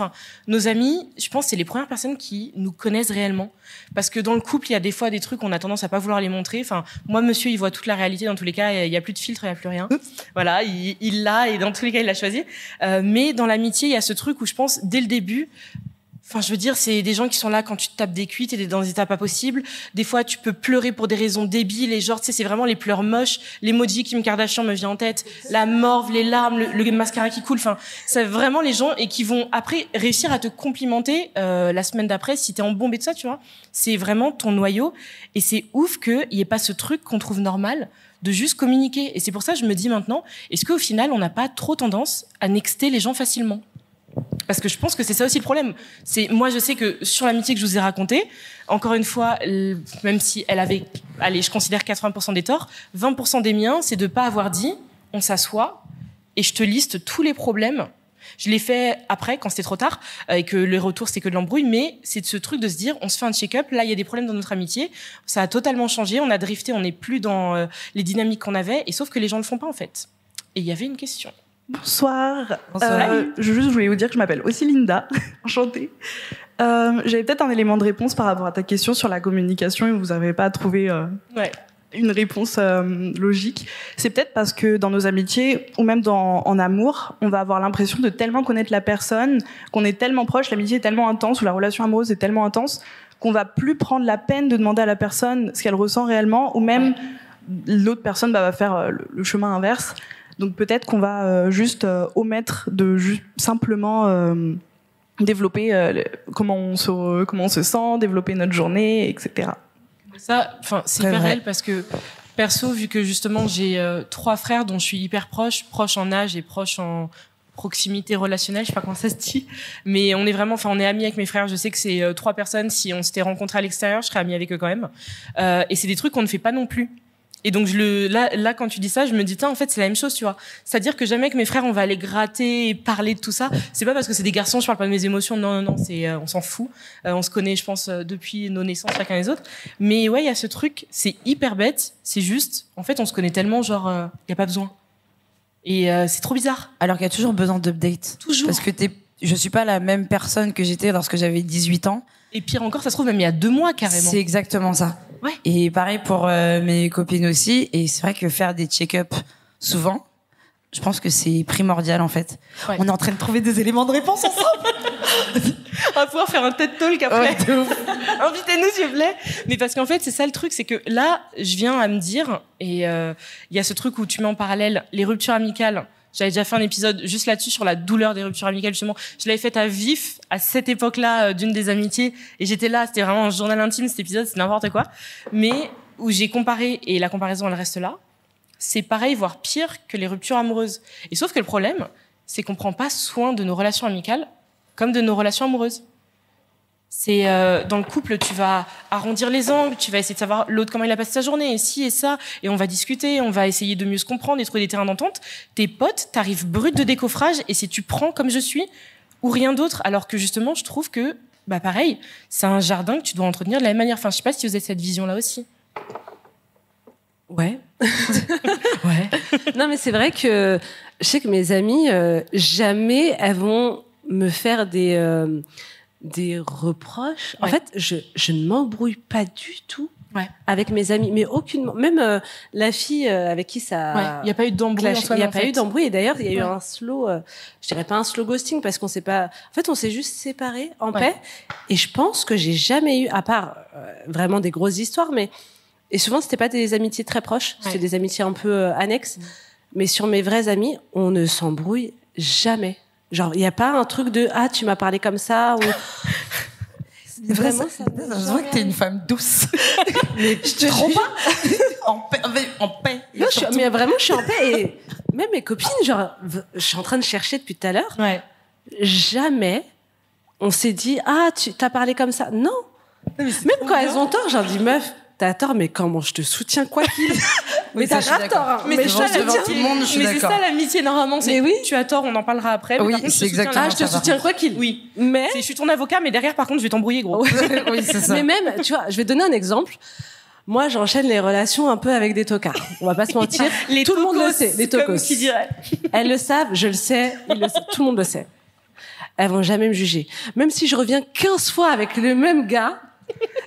nos amis, je pense, c'est les premières personnes qui nous connaissent réellement. Parce que dans le couple, il y a des fois des trucs, on a tendance à pas vouloir les montrer. Moi, monsieur, il voit toute la réalité. Dans tous les cas, il y a plus de filtre, il y a plus rien. Voilà, il l'a et dans tous les cas, il l'a choisi. Mais dans l'amitié, il y a ce truc où je pense, dès le début, je veux dire, c'est des gens qui sont là quand tu te tapes des cuites et t'es dans des états pas possibles. Des fois, tu peux pleurer pour des raisons débiles et genre, tu sais, c'est vraiment les pleurs moches. L'emoji Kim Kardashian me vient en tête. La morve, les larmes, le mascara qui coule. C'est vraiment les gens et qui vont après réussir à te complimenter la semaine d'après si t'es en bombe et tout ça, tu vois. C'est vraiment ton noyau et c'est ouf qu'il y ait pas ce truc qu'on trouve normal de juste communiquer. Et c'est pour ça que je me dis maintenant, est-ce qu'au final, on n'a pas trop tendance à nexter les gens facilement? Parce que je pense que c'est ça aussi le problème. Moi, je sais que sur l'amitié que je vous ai racontée, encore une fois, même si elle avait, je considère 80% des torts, 20% des miens, c'est de pas avoir dit, on s'assoit et je te liste tous les problèmes. Je l'ai fait après, quand c'était trop tard, et que le retour, c'était que de l'embrouille, mais c'est ce truc de se dire, on se fait un check-up, là, il y a des problèmes dans notre amitié, ça a totalement changé, on a drifté, on n'est plus dans les dynamiques qu'on avait, et sauf que les gens le font pas, en fait. Et il y avait une question. Bonsoir. Je voulais vous dire que je m'appelle aussi Linda. Enchantée. J'avais peut-être un élément de réponse par rapport à ta question sur la communication et vous n'avez pas trouvé une réponse logique. C'est peut-être parce que dans nos amitiés ou même en amour, on va avoir l'impression de tellement connaître la personne, qu'on est tellement proche, l'amitié est tellement intense ou la relation amoureuse est tellement intense qu'on va plus prendre la peine de demander à la personne ce qu'elle ressent réellement, ou même l'autre personne va faire le chemin inverse. Donc peut-être qu'on va juste omettre de simplement développer comment on se sent, développer notre journée, etc. Ça, enfin, c'est hyper réel parce que perso, vu que justement j'ai 3 frères dont je suis hyper proche en âge et proche en proximité relationnelle, je sais pas comment ça se dit, mais on est vraiment, enfin, on est amis avec mes frères. Je sais que c'est 3 personnes. Si on s'était rencontrés à l'extérieur, je serais amie avec eux quand même. Et c'est des trucs qu'on ne fait pas non plus. Et donc là, quand tu dis ça, je me dis, en fait, c'est la même chose, tu vois. C'est-à-dire que jamais avec mes frères, on va aller gratter et parler de tout ça. C'est pas parce que c'est des garçons, je parle pas de mes émotions. Non, c'est, on s'en fout. On se connaît, je pense, depuis nos naissances, chacun les autres. Mais ouais, il y a ce truc, c'est hyper bête. C'est juste, en fait, on se connaît tellement, genre, y a pas besoin. Et c'est trop bizarre. Alors qu'il y a toujours besoin d'update. Toujours. Parce que je suis pas la même personne que j'étais lorsque j'avais 18 ans. Et pire encore, ça se trouve même il y a 2 mois, carrément. C'est exactement ça. Ouais. Et pareil pour mes copines aussi. Et c'est vrai que faire des check-up souvent, je pense que c'est primordial en fait. Ouais. On est en train de trouver des éléments de réponse ensemble. On va pouvoir faire un TED Talk après. Invitez-nous s'il vous plaît. Mais parce qu'en fait, c'est ça le truc, c'est que là, je viens à me dire, et il y a ce truc où tu mets en parallèle les ruptures amicales. J'avais déjà fait un épisode juste là-dessus sur la douleur des ruptures amicales, justement. Je l'avais faite à vif, à cette époque-là, d'une des amitiés. Et j'étais là, c'était vraiment un journal intime, cet épisode, c'est n'importe quoi. Mais où j'ai comparé, et la comparaison, elle reste là. C'est pareil, voire pire que les ruptures amoureuses. Et sauf que le problème, c'est qu'on prend pas soin de nos relations amicales comme de nos relations amoureuses. C'est dans le couple, tu vas arrondir les angles, tu vas essayer de savoir l'autre comment il a passé sa journée, et ci et ça, et on va discuter, on va essayer de mieux se comprendre et trouver des terrains d'entente. Tes potes, t'arrives brut de décoffrage, et si tu prends comme je suis ou rien d'autre, alors que justement, je trouve que, bah pareil, c'est un jardin que tu dois entretenir de la même manière. Enfin, je sais pas si vous avez cette vision-là aussi. Ouais. Ouais. Non, mais c'est vrai que je sais que mes amies, jamais elles vont me faire des reproches. Ouais. En fait, je ne m'embrouille pas du tout avec mes amis, mais aucunement. Même la fille avec qui ça... Il n'y a pas eu d'embrouille. Il n'y a pas eu d'embrouille. Et d'ailleurs, il y a eu un slow... je dirais pas un slow ghosting, parce qu'on s'est pas... En fait, on s'est juste séparés en paix. Et je pense que j'ai jamais eu, à part vraiment des grosses histoires, mais... Et souvent, c'était pas des amitiés très proches. C'était des amitiés un peu annexes. Mais sur mes vrais amis, on ne s'embrouille jamais. Genre, il n'y a pas un truc de « Ah, tu m'as parlé comme ça » ou... Vraiment, je vois que t'es une femme douce. Mais je te trompe pas. En paix. Non, mais vraiment, je suis en paix. Et même mes copines, genre, je suis en train de chercher depuis tout à l'heure. Ouais. Jamais on s'est dit « Ah, tu t'as parlé comme ça ». Non. Même quand elles ont tort, j'en dis « Meuf, t'as tort, mais comment je te soutiens quoi qu'il. Mais t'as grave tort. Hein. Mais c'est ça l'amitié. Mais c'est ça l'amitié normalement. C'est oui, tu as tort, on en parlera après. Oui, mais c'est exactement. Ah, je te soutiens quoi qu'il. Oui. Mais je suis ton avocat, mais derrière par contre, je vais t'embrouiller gros. Oui, c'est ça. Mais même, tu vois, je vais donner un exemple. Moi, j'enchaîne les relations un peu avec des tocards. On va pas se mentir. Tout le monde le sait. Les tocos. Qui dirait. Elles le savent, je le sais, ils le savent, tout le monde le sait. Elles vont jamais me juger. Même si je reviens 15 fois avec le même gars,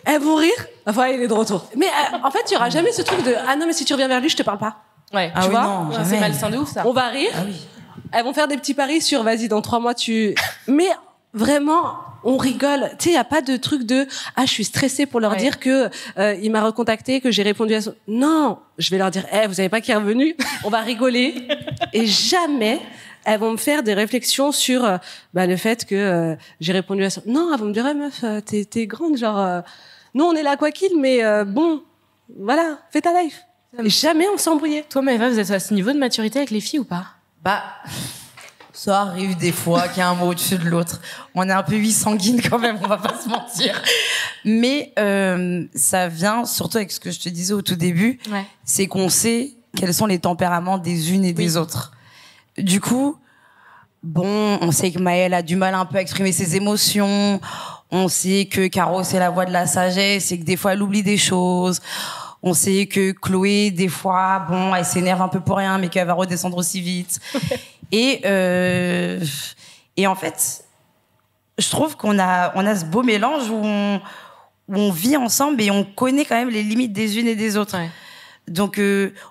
elles vont rire. Enfin, il est de retour. Mais en fait, il y aura jamais ce truc de « Ah non, mais si tu reviens vers lui, je te parle pas ». Ouais. Tu vois, non, c'est malsain de ouf, ça. On va rire. Ah oui. Elles vont faire des petits paris sur « Vas-y, dans 3 mois, tu... » Mais vraiment, on rigole. Tu sais, il n'y a pas de truc de « Ah, je suis stressée pour leur dire que il m'a recontacté, que j'ai répondu à son... » Non, je vais leur dire « vous savez pas qui est revenu ?» On va rigoler. Et jamais... elles vont me faire des réflexions sur le fait que j'ai répondu à ça. Non, elles vont me dire meuf, t'es grande, genre nous on est là quoi qu'il, mais bon, voilà, fais ta life. Et jamais on s'embrouillait. Toi, Maëva, vous êtes à ce niveau de maturité avec les filles ou pas? Ça arrive des fois qu'il y a un mot au-dessus de l'autre. On est un peu 8 sanguines quand même, on va pas se mentir. Mais ça vient surtout avec ce que je te disais au tout début, c'est qu'on sait quels sont les tempéraments des unes et des autres. Du coup, bon, on sait que Maëlle a du mal un peu à exprimer ses émotions. On sait que Caro, c'est la voix de la sagesse et que des fois, elle oublie des choses. On sait que Chloé, des fois, bon, elle s'énerve un peu pour rien, mais qu'elle va redescendre aussi vite. Et en fait, je trouve qu'on a ce beau mélange où on vit ensemble et on connaît quand même les limites des unes et des autres. Ouais. Donc,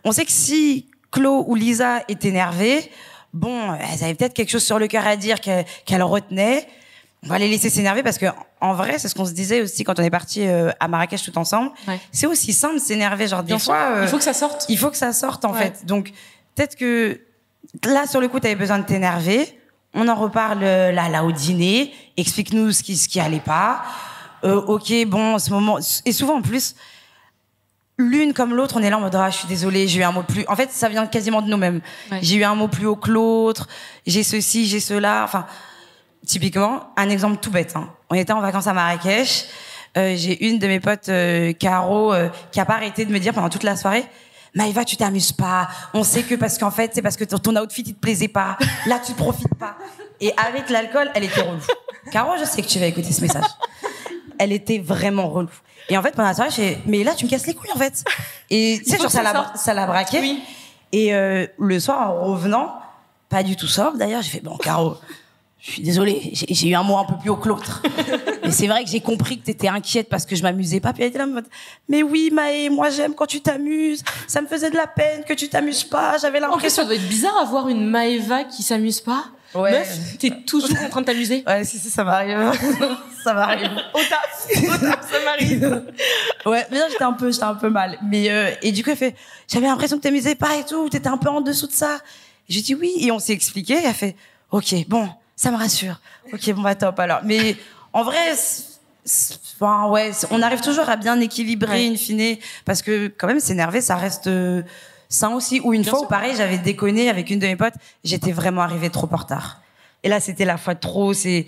on sait que si Chlo ou Lisa est énervée, bon, elles avaient peut-être quelque chose sur le cœur à dire qu'elles retenaient. On va les laisser s'énerver parce que, en vrai, c'est ce qu'on se disait aussi quand on est partis à Marrakech tout ensemble. Ouais. C'est aussi simple de s'énerver. Genre, des fois, il faut que ça sorte. Il faut que ça sorte, en fait. Donc, peut-être que là, sur le coup, t'avais besoin de t'énerver. On en reparle là au dîner. Explique-nous ce qui allait pas. Ok, bon, ce moment. Et souvent, en plus, l'une comme l'autre, on est là en mode, je suis désolée, j'ai eu un mot plus. En fait, ça vient quasiment de nous-mêmes. Ouais. J'ai eu un mot plus haut que l'autre. J'ai ceci, j'ai cela. Enfin. Typiquement, un exemple tout bête. Hein. On était en vacances à Marrakech. J'ai une de mes potes, Caro, qui a pas arrêté de me dire pendant toute la soirée, Maëva, tu t'amuses pas. On sait que parce qu'en fait, c'est parce que ton outfit, il te plaisait pas. Là, tu profites pas. Et avec l'alcool, elle était relou. Caro, je sais que tu vas écouter ce message. Elle était vraiment relou. Et en fait, pendant la soirée, j'ai mais là, tu me casses les couilles, en fait. Et tu sais, genre, ça l'a braqué. Oui. Et le soir, en revenant, pas du tout sobre, d'ailleurs, j'ai fait, bon, Caro, je suis désolée, j'ai eu un mot un peu plus haut que l'autre. Mais c'est vrai que j'ai compris que t'étais inquiète parce que je m'amusais pas. Puis elle était là, mais oui, Maë, moi j'aime quand tu t'amuses. Ça me faisait de la peine que tu t'amuses pas. J'avais l'impression. En fait, ça doit être bizarre avoir une Maëva qui s'amuse pas. Ouais. Meuf, t'es toujours en train de t'amuser. Ouais, si, ça m'arrive. Ça m'arrive. Au taf, ça m'arrive. Ouais, mais là, j'étais un peu mal. Mais, et du coup, elle fait, j'avais l'impression que t'amusais pas et tout, t'étais un peu en dessous de ça. J'ai dit oui, et on s'est expliqué, et elle fait, ok, bon, ça me rassure. Ok, bon, bah, top, alors. Mais, en vrai, enfin, ouais, on arrive toujours à bien équilibrer, in fine, parce que, quand même, s'énerver, ça reste, sain aussi. Ou une bien fois sûr. Où, pareil, j'avais déconné avec une de mes potes, j'étais vraiment arrivée trop en retard. Et là, c'était la fois de trop, c'est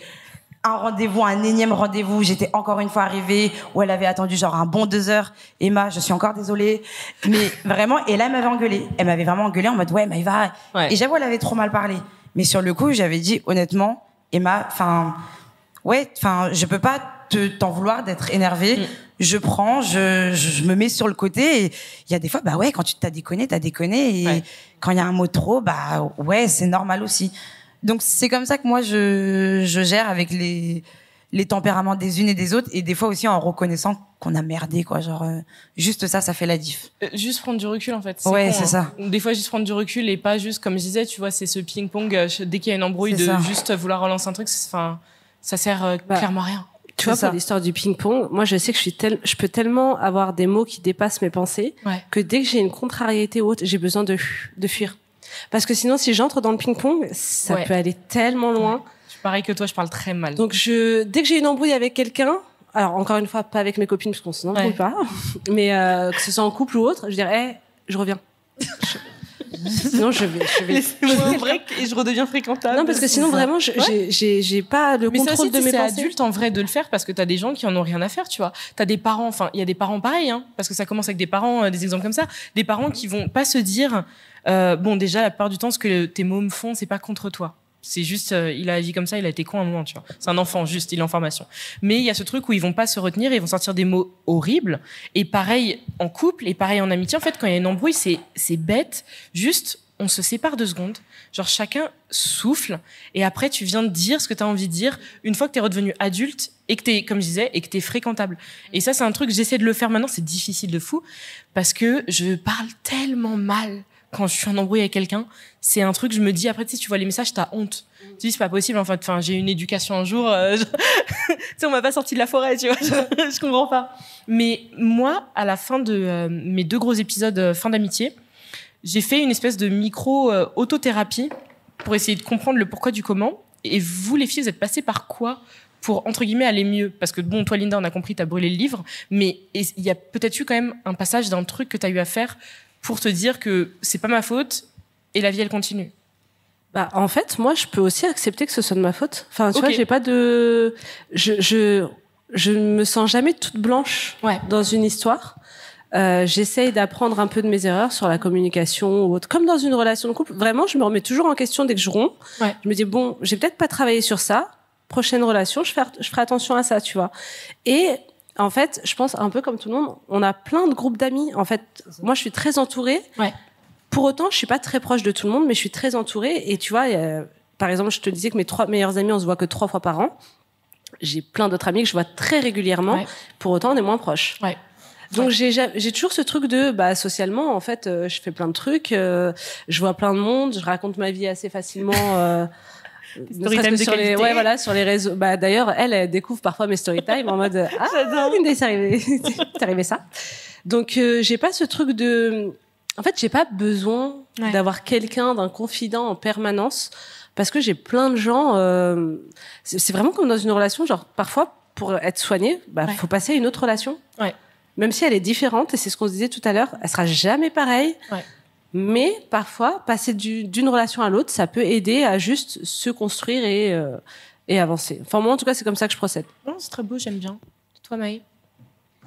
un rendez-vous, un énième rendez-vous. J'étais encore une fois arrivée où elle avait attendu genre un bon 2 heures. Emma, je suis encore désolée. Mais vraiment, et là, elle m'avait engueulée. Elle m'avait vraiment engueulée en mode, ouais, mais va. Ouais. Et j'avoue, elle avait trop mal parlé. Mais sur le coup, j'avais dit, honnêtement, Emma, je peux pas t'en vouloir d'être énervée. Je prends, je me mets sur le côté. Et il y a des fois, bah ouais, quand tu t'as déconné. Et quand il y a un mot trop, bah ouais, c'est normal aussi. Donc c'est comme ça que moi je gère avec les tempéraments des unes et des autres, et des fois aussi en reconnaissant qu'on a merdé, quoi, genre juste ça fait la diff. Juste prendre du recul, en fait. Ouais, c'est ça. Des fois juste prendre du recul et pas juste, comme je disais, tu vois, c'est ce ping-pong dès qu'il y a une embrouille de juste vouloir relancer un truc, enfin ça sert clairement à rien. Tu vois, pour l'histoire du ping-pong, moi je sais que je peux tellement avoir des mots qui dépassent mes pensées que dès que j'ai une contrariété ou autre, j'ai besoin de fuir. Parce que sinon, si j'entre dans le ping-pong, ça peut aller tellement loin. Je suis pareil que toi, je parle très mal. Donc, dès que j'ai une embrouille avec quelqu'un, alors encore une fois, pas avec mes copines, parce qu'on s'en embrouille pas, mais que ce soit en couple ou autre, je dirais, je reviens. Sinon, je vais un break et je redeviens fréquentable. Non, parce que sinon, vraiment, j'ai pas le contrôle de mes pensées. C'est adulte, en vrai, de le faire, parce que t'as des gens qui en ont rien à faire, tu vois. T'as des parents, enfin, il y a des parents pareils, hein, parce que ça commence avec des parents, des exemples comme ça, des parents qui vont pas se dire, bon, déjà, la plupart du temps, ce que tes mômes font, c'est pas contre toi. C'est juste, il a agi comme ça, il a été con un moment, tu vois. C'est un enfant, juste, il est en formation. Mais il y a ce truc où ils vont pas se retenir, ils vont sortir des mots horribles. Et pareil en couple, et pareil en amitié. En fait, quand il y a une embrouille, c'est bête. Juste, on se sépare 2 secondes. Genre, chacun souffle. Et après, tu viens de dire ce que t'as envie de dire une fois que t'es redevenu adulte et que t'es, comme je disais, et que t'es fréquentable. Et ça, c'est un truc, j'essaie de le faire maintenant. C'est difficile de fou. Parce que je parle tellement mal quand je suis en embrouille avec quelqu'un. C'est un truc, je me dis, après, tu sais, tu vois les messages, t'as honte. Tu dis, c'est pas possible, en fait. Enfin, j'ai eu une éducation un jour, tu sais, on m'a pas sorti de la forêt, tu vois. Je comprends pas. Mais moi, à la fin de mes 2 gros épisodes fin d'amitié, j'ai fait une espèce de micro-autothérapie pour essayer de comprendre le pourquoi du comment. Et vous, les filles, vous êtes passées par quoi pour, entre guillemets, aller mieux? Parce que, bon, toi, Linda, on a compris, t'as brûlé le livre. Mais il y a peut-être eu quand même un passage d'un truc que t'as eu à faire pour te dire que c'est pas ma faute et la vie, elle continue. Bah, en fait, moi, je peux aussi accepter que ce soit de ma faute. Enfin, tu vois, j'ai pas de... Je me sens jamais toute blanche dans une histoire. J'essaye d'apprendre un peu de mes erreurs sur la communication ou autre. Comme dans une relation de couple, vraiment, je me remets toujours en question dès que je romps. Je me dis, bon, j'ai peut-être pas travaillé sur ça. Prochaine relation, je ferai attention à ça, tu vois. Et En fait, je pense un peu comme tout le monde, on a plein de groupes d'amis. En fait, moi, je suis très entourée. Ouais. Pour autant, je suis pas très proche de tout le monde, mais je suis très entourée. Et tu vois, par exemple, je te disais que mes 3 meilleurs amis, on se voit que 3 fois par an. J'ai plein d'autres amis que je vois très régulièrement. Ouais. Pour autant, on est moins proches. Ouais. Donc j'ai toujours ce truc de socialement, en fait, je fais plein de trucs, je vois plein de monde, je raconte ma vie assez facilement. Storytime sur les, ouais, voilà, sur les réseaux. D'ailleurs, elle découvre parfois mes storytime en mode Linda, c'est arrivé ça. Donc j'ai pas ce truc de, en fait, j'ai pas besoin d'avoir quelqu'un, d'un confident en permanence, parce que j'ai plein de gens. C'est vraiment comme dans une relation, genre parfois pour être soigné, faut passer à une autre relation. Ouais. Même si elle est différente, et c'est ce qu'on se disait tout à l'heure, elle sera jamais pareille. Ouais. Mais parfois, passer d'une relation à l'autre, ça peut aider à juste se construire et avancer. Enfin, moi, en tout cas, c'est comme ça que je procède. Non, c'est très beau, j'aime bien. Toi, Maë?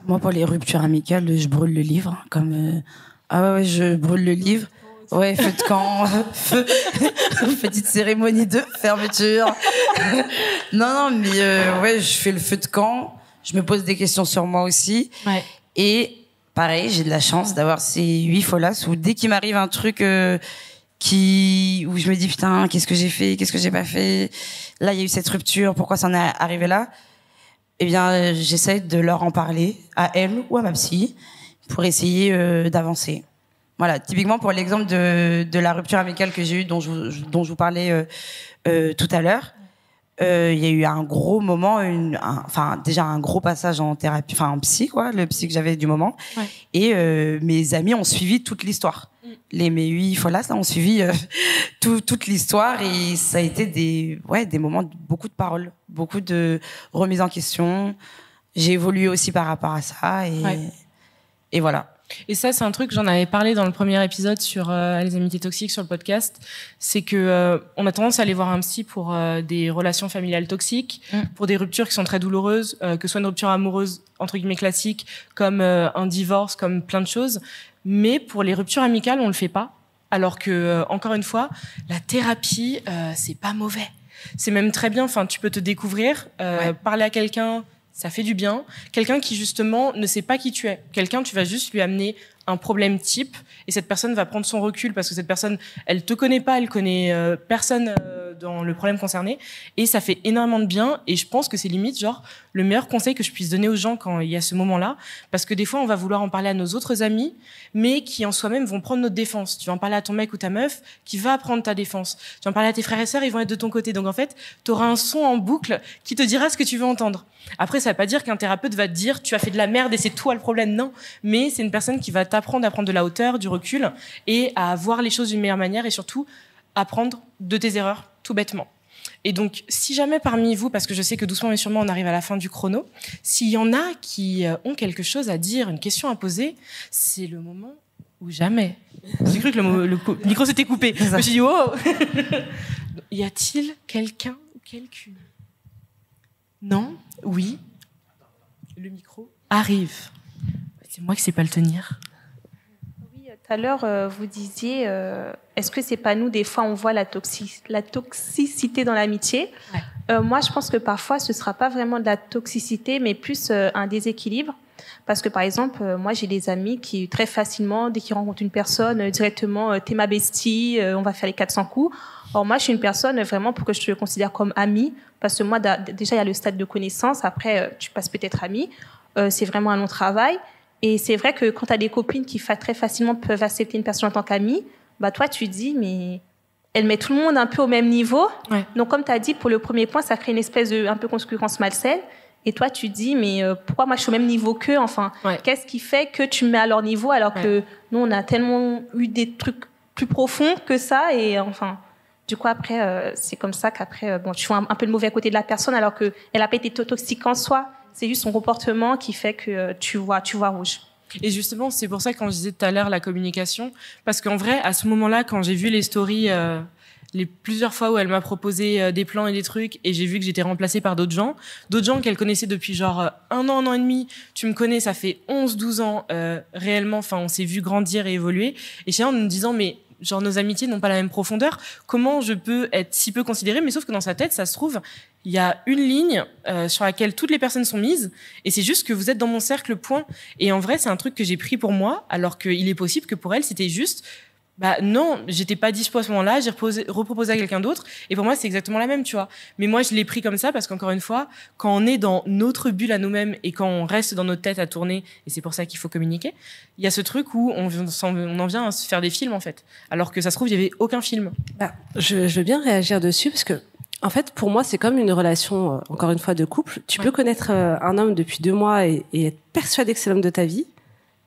Moi, pour les ruptures amicales, je brûle le livre. Comme je brûle le livre. Ouais, feu de camp, petite cérémonie de fermeture. non, mais je fais le feu de camp. Je me pose des questions sur moi aussi. Ouais. Et pareil, j'ai de la chance d'avoir ces 8 folas où dès qu'il m'arrive un truc où je me dis putain, qu'est-ce que j'ai fait, qu'est-ce que j'ai pas fait, là il y a eu cette rupture, pourquoi ça en est arrivé là, eh bien j'essaie de leur en parler à elle ou à ma psy pour essayer d'avancer. Voilà, typiquement pour l'exemple de la rupture amicale que j'ai eue dont je vous parlais tout à l'heure. Il y a eu un gros moment, déjà un gros passage en thérapie, en psy, quoi, le psy que j'avais du moment. Ouais. Et mes amis ont suivi toute l'histoire. Mes 8 folas là ont suivi toute l'histoire, et ça a été des moments de beaucoup de paroles, beaucoup de remises en question. J'ai évolué aussi par rapport à ça, et voilà. Et ça, c'est un truc, j'en avais parlé dans le premier épisode sur les amitiés toxiques sur le podcast, c'est que on a tendance à aller voir un psy pour des relations familiales toxiques, pour des ruptures qui sont très douloureuses, que ce soit une rupture amoureuse entre guillemets classique, comme un divorce, comme plein de choses. Mais pour les ruptures amicales, on le fait pas. Alors que encore une fois, la thérapie, c'est pas mauvais. C'est même très bien. Enfin, tu peux te découvrir, parler à quelqu'un. Ça fait du bien. Quelqu'un qui, justement, ne sait pas qui tu es. Quelqu'un, tu vas juste lui amener un problème type, et cette personne va prendre son recul parce que cette personne, elle te connaît pas, elle connaît personne dans le problème concerné, et ça fait énormément de bien. Et je pense que c'est limite genre le meilleur conseil que je puisse donner aux gens quand il y a ce moment-là, parce que des fois on va vouloir en parler à nos autres amis, mais qui en soi-même vont prendre notre défense. Tu vas en parler à ton mec ou ta meuf qui va prendre ta défense. Tu vas en parler à tes frères et sœurs, ils vont être de ton côté. Donc en fait, tu auras un son en boucle qui te dira ce que tu veux entendre. Après, ça veut pas dire qu'un thérapeute va te dire tu as fait de la merde et c'est toi le problème. Non, mais c'est une personne qui va t'apprendre à prendre de la hauteur, du recul, et à voir les choses d'une meilleure manière, et surtout apprendre de tes erreurs, tout bêtement. Et donc, si jamais parmi vous, parce que je sais que doucement mais sûrement on arrive à la fin du chrono, s'il y en a qui ont quelque chose à dire, une question à poser, c'est le moment ou jamais. J'ai cru que le micro s'était coupé. Je me suis dit, oh. Y a-t-il quelqu'un ou quelqu'une? Non? Oui? Le micro arrive. C'est moi qui sais pas le tenir. Tout à l'heure, vous disiez, est-ce que c'est pas nous, des fois, on voit la toxicité dans l'amitié? Ouais. Moi, je pense que parfois, ce sera pas vraiment de la toxicité, mais plus un déséquilibre. Parce que, par exemple, moi, j'ai des amis qui, très facilement, dès qu'ils rencontrent une personne, directement, t'es ma bestie, on va faire les 400 coups. Or, moi, je suis une personne, vraiment, pour que je te considère comme amie. Parce que moi, déjà, il y a le stade de connaissance. Après, tu passes peut-être amie. C'est vraiment un long travail. Et c'est vrai que quand tu as des copines qui très facilement peuvent accepter une personne en tant qu'amie, bah toi, tu dis, mais elle met tout le monde un peu au même niveau. Ouais. Donc, comme tu as dit, pour le premier point, ça crée une espèce de un peu concurrence malsaine. Et toi, tu dis, mais pourquoi moi, je suis au même niveau qu'eux? Enfin, qu'est-ce qui fait que tu me mets à leur niveau alors que nous, on a tellement eu des trucs plus profonds que ça. Et enfin, du coup, après, c'est comme ça qu'après, tu vois un peu le mauvais côté de la personne alors qu'elle n'a pas été toxique en soi. C'est juste son comportement qui fait que tu vois rouge. Et justement, c'est pour ça que quand je disais tout à l'heure la communication, parce qu'en vrai, à ce moment-là, quand j'ai vu les stories, les plusieurs fois où elle m'a proposé des plans et des trucs, et j'ai vu que j'étais remplacée par d'autres gens qu'elle connaissait depuis genre 1 an et demi. Tu me connais, ça fait 11-12 ans réellement. Enfin, on s'est vu grandir et évoluer. Et j'étais en me disant, mais genre nos amitiés n'ont pas la même profondeur. Comment je peux être si peu considérée? Mais sauf que dans sa tête, ça se trouve, il y a une ligne sur laquelle toutes les personnes sont mises, et c'est juste que vous êtes dans mon cercle, point. Et en vrai, c'est un truc que j'ai pris pour moi, alors qu'il est possible que pour elle, c'était juste... Bah non, j'étais pas dispo à ce moment-là, j'ai reproposé à quelqu'un d'autre, et pour moi c'est exactement la même, tu vois. Mais moi je l'ai pris comme ça parce qu'encore une fois, quand on est dans notre bulle à nous-mêmes et quand on reste dans notre tête à tourner, et c'est pour ça qu'il faut communiquer, il y a ce truc où on en vient à se faire des films en fait, alors que ça se trouve il y avait aucun film. Bah, je veux bien réagir dessus parce que en fait pour moi c'est comme une relation encore une fois de couple. Tu peux connaître un homme depuis 2 mois et être persuadé que c'est l'homme de ta vie.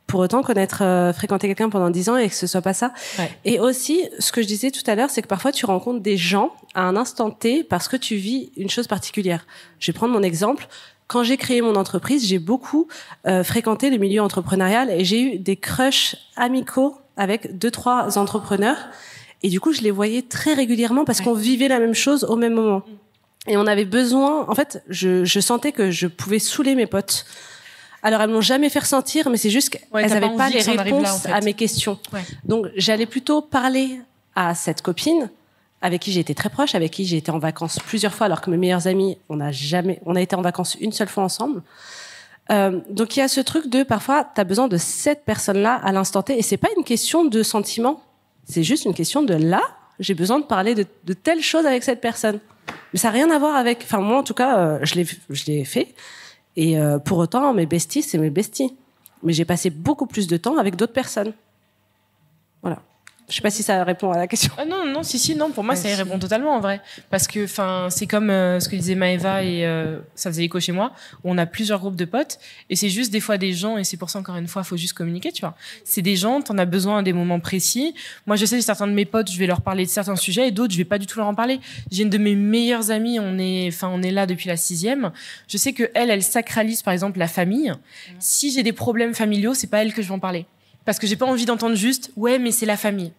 Pour autant fréquenter quelqu'un pendant 10 ans et que ce soit pas ça. Ouais. Et aussi, ce que je disais tout à l'heure, c'est que parfois tu rencontres des gens à un instant T parce que tu vis une chose particulière. Je vais prendre mon exemple. Quand j'ai créé mon entreprise, j'ai beaucoup fréquenté le milieu entrepreneurial et j'ai eu des crushs amicaux avec 2-3 entrepreneurs. Et du coup, je les voyais très régulièrement parce qu'on vivait la même chose au même moment. Et on avait besoin... En fait, je sentais que je pouvais saouler mes potes. Alors, elles m'ont jamais fait ressentir, mais c'est juste qu'elles n'avaient pas les réponses là, en fait. À mes questions. Ouais. Donc, j'allais plutôt parler à cette copine avec qui j'ai été très proche, avec qui j'ai été en vacances plusieurs fois, alors que mes meilleurs amis, on a été en vacances une seule fois ensemble. Donc, il y a ce truc de, parfois, t'as besoin de cette personne-là à l'instant T, et c'est pas une question de sentiment, c'est juste une question de là, j'ai besoin de parler de telle chose avec cette personne. Mais ça n'a rien à voir avec, enfin, moi, en tout cas, je l'ai fait. Et pour autant, mes besties, c'est mes besties. Mais j'ai passé beaucoup plus de temps avec d'autres personnes. Voilà. Je sais pas si ça répond à la question. Ah non, pour moi, ça y répond totalement, en vrai. Parce que, c'est comme ce que disait Maëva et ça faisait écho chez moi, où on a plusieurs groupes de potes, et c'est juste des fois des gens, et c'est pour ça, encore une fois, faut juste communiquer, tu vois. C'est des gens, t'en as besoin à des moments précis. Moi, je sais, certains de mes potes, je vais leur parler de certains sujets, et d'autres, je vais pas du tout leur en parler. J'ai une de mes meilleures amies, on est là depuis la 6e. Je sais que elle sacralise, par exemple, la famille. Si j'ai des problèmes familiaux, c'est pas elle que je vais en parler. Parce que j'ai pas envie d'entendre juste, ouais, mais c'est la famille.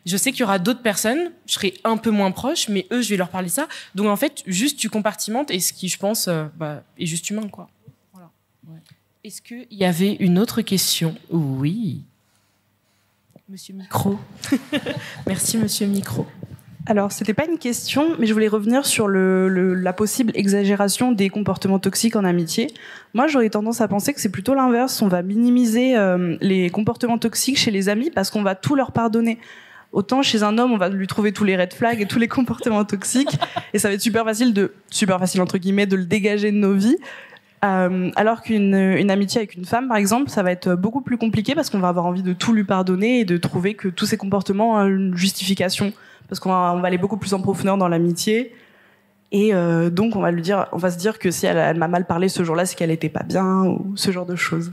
Je sais qu'il y aura d'autres personnes, je serai un peu moins proche, mais eux, je vais leur parler ça. Donc, en fait, juste, tu compartimentes, et ce qui, je pense, est juste humain, quoi. Voilà. Ouais. Est-ce qu'il y avait une autre question? Oui. Monsieur Micro. Merci, Monsieur Micro. Alors, c'était pas une question, mais je voulais revenir sur la possible exagération des comportements toxiques en amitié. Moi, j'aurais tendance à penser que c'est plutôt l'inverse. On va minimiser les comportements toxiques chez les amis parce qu'on va tout leur pardonner. Autant chez un homme, on va lui trouver tous les red flags et tous les comportements toxiques, et ça va être super facile entre guillemets de le dégager de nos vies. Alors qu'une amitié avec une femme, par exemple, ça va être beaucoup plus compliqué parce qu'on va avoir envie de tout lui pardonner et de trouver que tous ces comportements ont une justification. Parce qu'on va aller beaucoup plus en profondeur dans l'amitié. Et donc, on va se dire que si elle m'a mal parlé ce jour-là, c'est qu'elle était pas bien, ou ce genre de choses.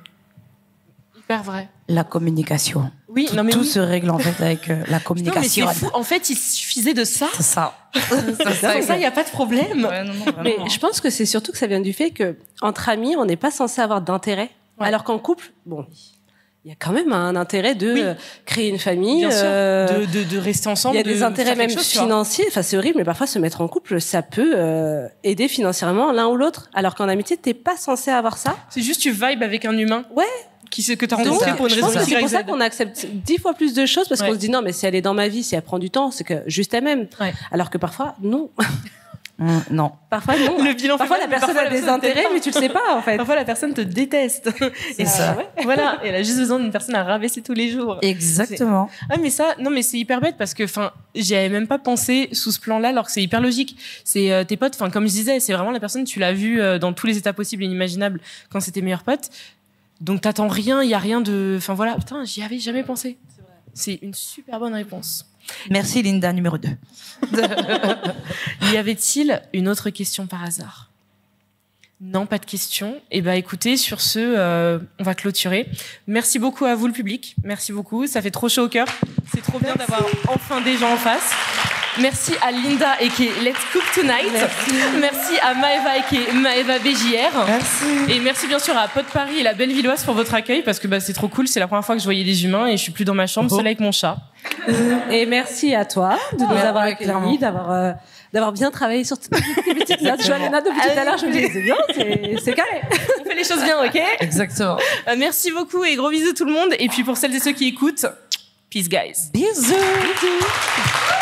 Hyper vrai. La communication. Oui, tout se règle en fait avec la communication. Non, mais c'est fou. En fait, il suffisait de ça. C'est ça. Sans ça, il n'y a pas de problème. Ouais, non, mais je pense que c'est surtout que ça vient du fait que entre amis, on n'est pas censé avoir d'intérêt. Ouais. Alors qu'en couple, bon, il y a quand même un intérêt de créer une famille, bien sûr. De rester ensemble. Il y a des intérêts même financiers. Enfin, c'est horrible, mais parfois se mettre en couple, ça peut aider financièrement l'un ou l'autre. Alors qu'en amitié, t'es pas censé avoir ça. C'est juste tu vibes avec un humain. Ouais. Que t'as rencontré pour une raison. C'est pour ça qu'on accepte 10 fois plus de choses parce qu'on se dit non, mais si elle est dans ma vie, si elle prend du temps, c'est que juste elle-même. Ouais. Alors que parfois, non. Non. Parfois, non. Parfois, la personne a des intérêts, mais tu le sais pas, en fait. Parfois, la personne te déteste. C'est ça. Voilà. Et elle a juste besoin d'une personne à rabaisser tous les jours. Exactement. Ah, mais ça, non, mais c'est hyper bête parce que, j'y avais même pas pensé sous ce plan-là, alors que c'est hyper logique. C'est tes potes, comme je disais, c'est vraiment la personne, tu l'as vue dans tous les états possibles et inimaginables quand c'était meilleurs potes. Donc, t'attends rien, il y a rien de, voilà. Putain, j'y avais jamais pensé. C'est une super bonne réponse. Merci Linda, numéro 2. Y avait-il une autre question par hasard? Non, pas de question. Eh ben, écoutez, sur ce, on va clôturer. Merci beaucoup à vous, le public. Merci beaucoup. Ça fait trop chaud au cœur. C'est trop bien d'avoir enfin des gens en face. Merci à Linda et qui est Let's Cook Tonight. Merci à Maëva et qui est Maëva BJR. Merci. Et merci bien sûr à Pod Paris et la Bellevilloise pour votre accueil parce que c'est trop cool. C'est la première fois que je voyais des humains et je suis plus dans ma chambre seule avec mon chat. Et merci à toi de nous avoir accueillis, d'avoir bien travaillé sur toutes tes petites notes. Je vois les notes depuis tout à l'heure, je me dis c'est bien, c'est carré. On fait les choses bien, ok? Exactement. Merci beaucoup et gros bisous tout le monde. Et puis pour celles et ceux qui écoutent, Peace, guys. Bisous.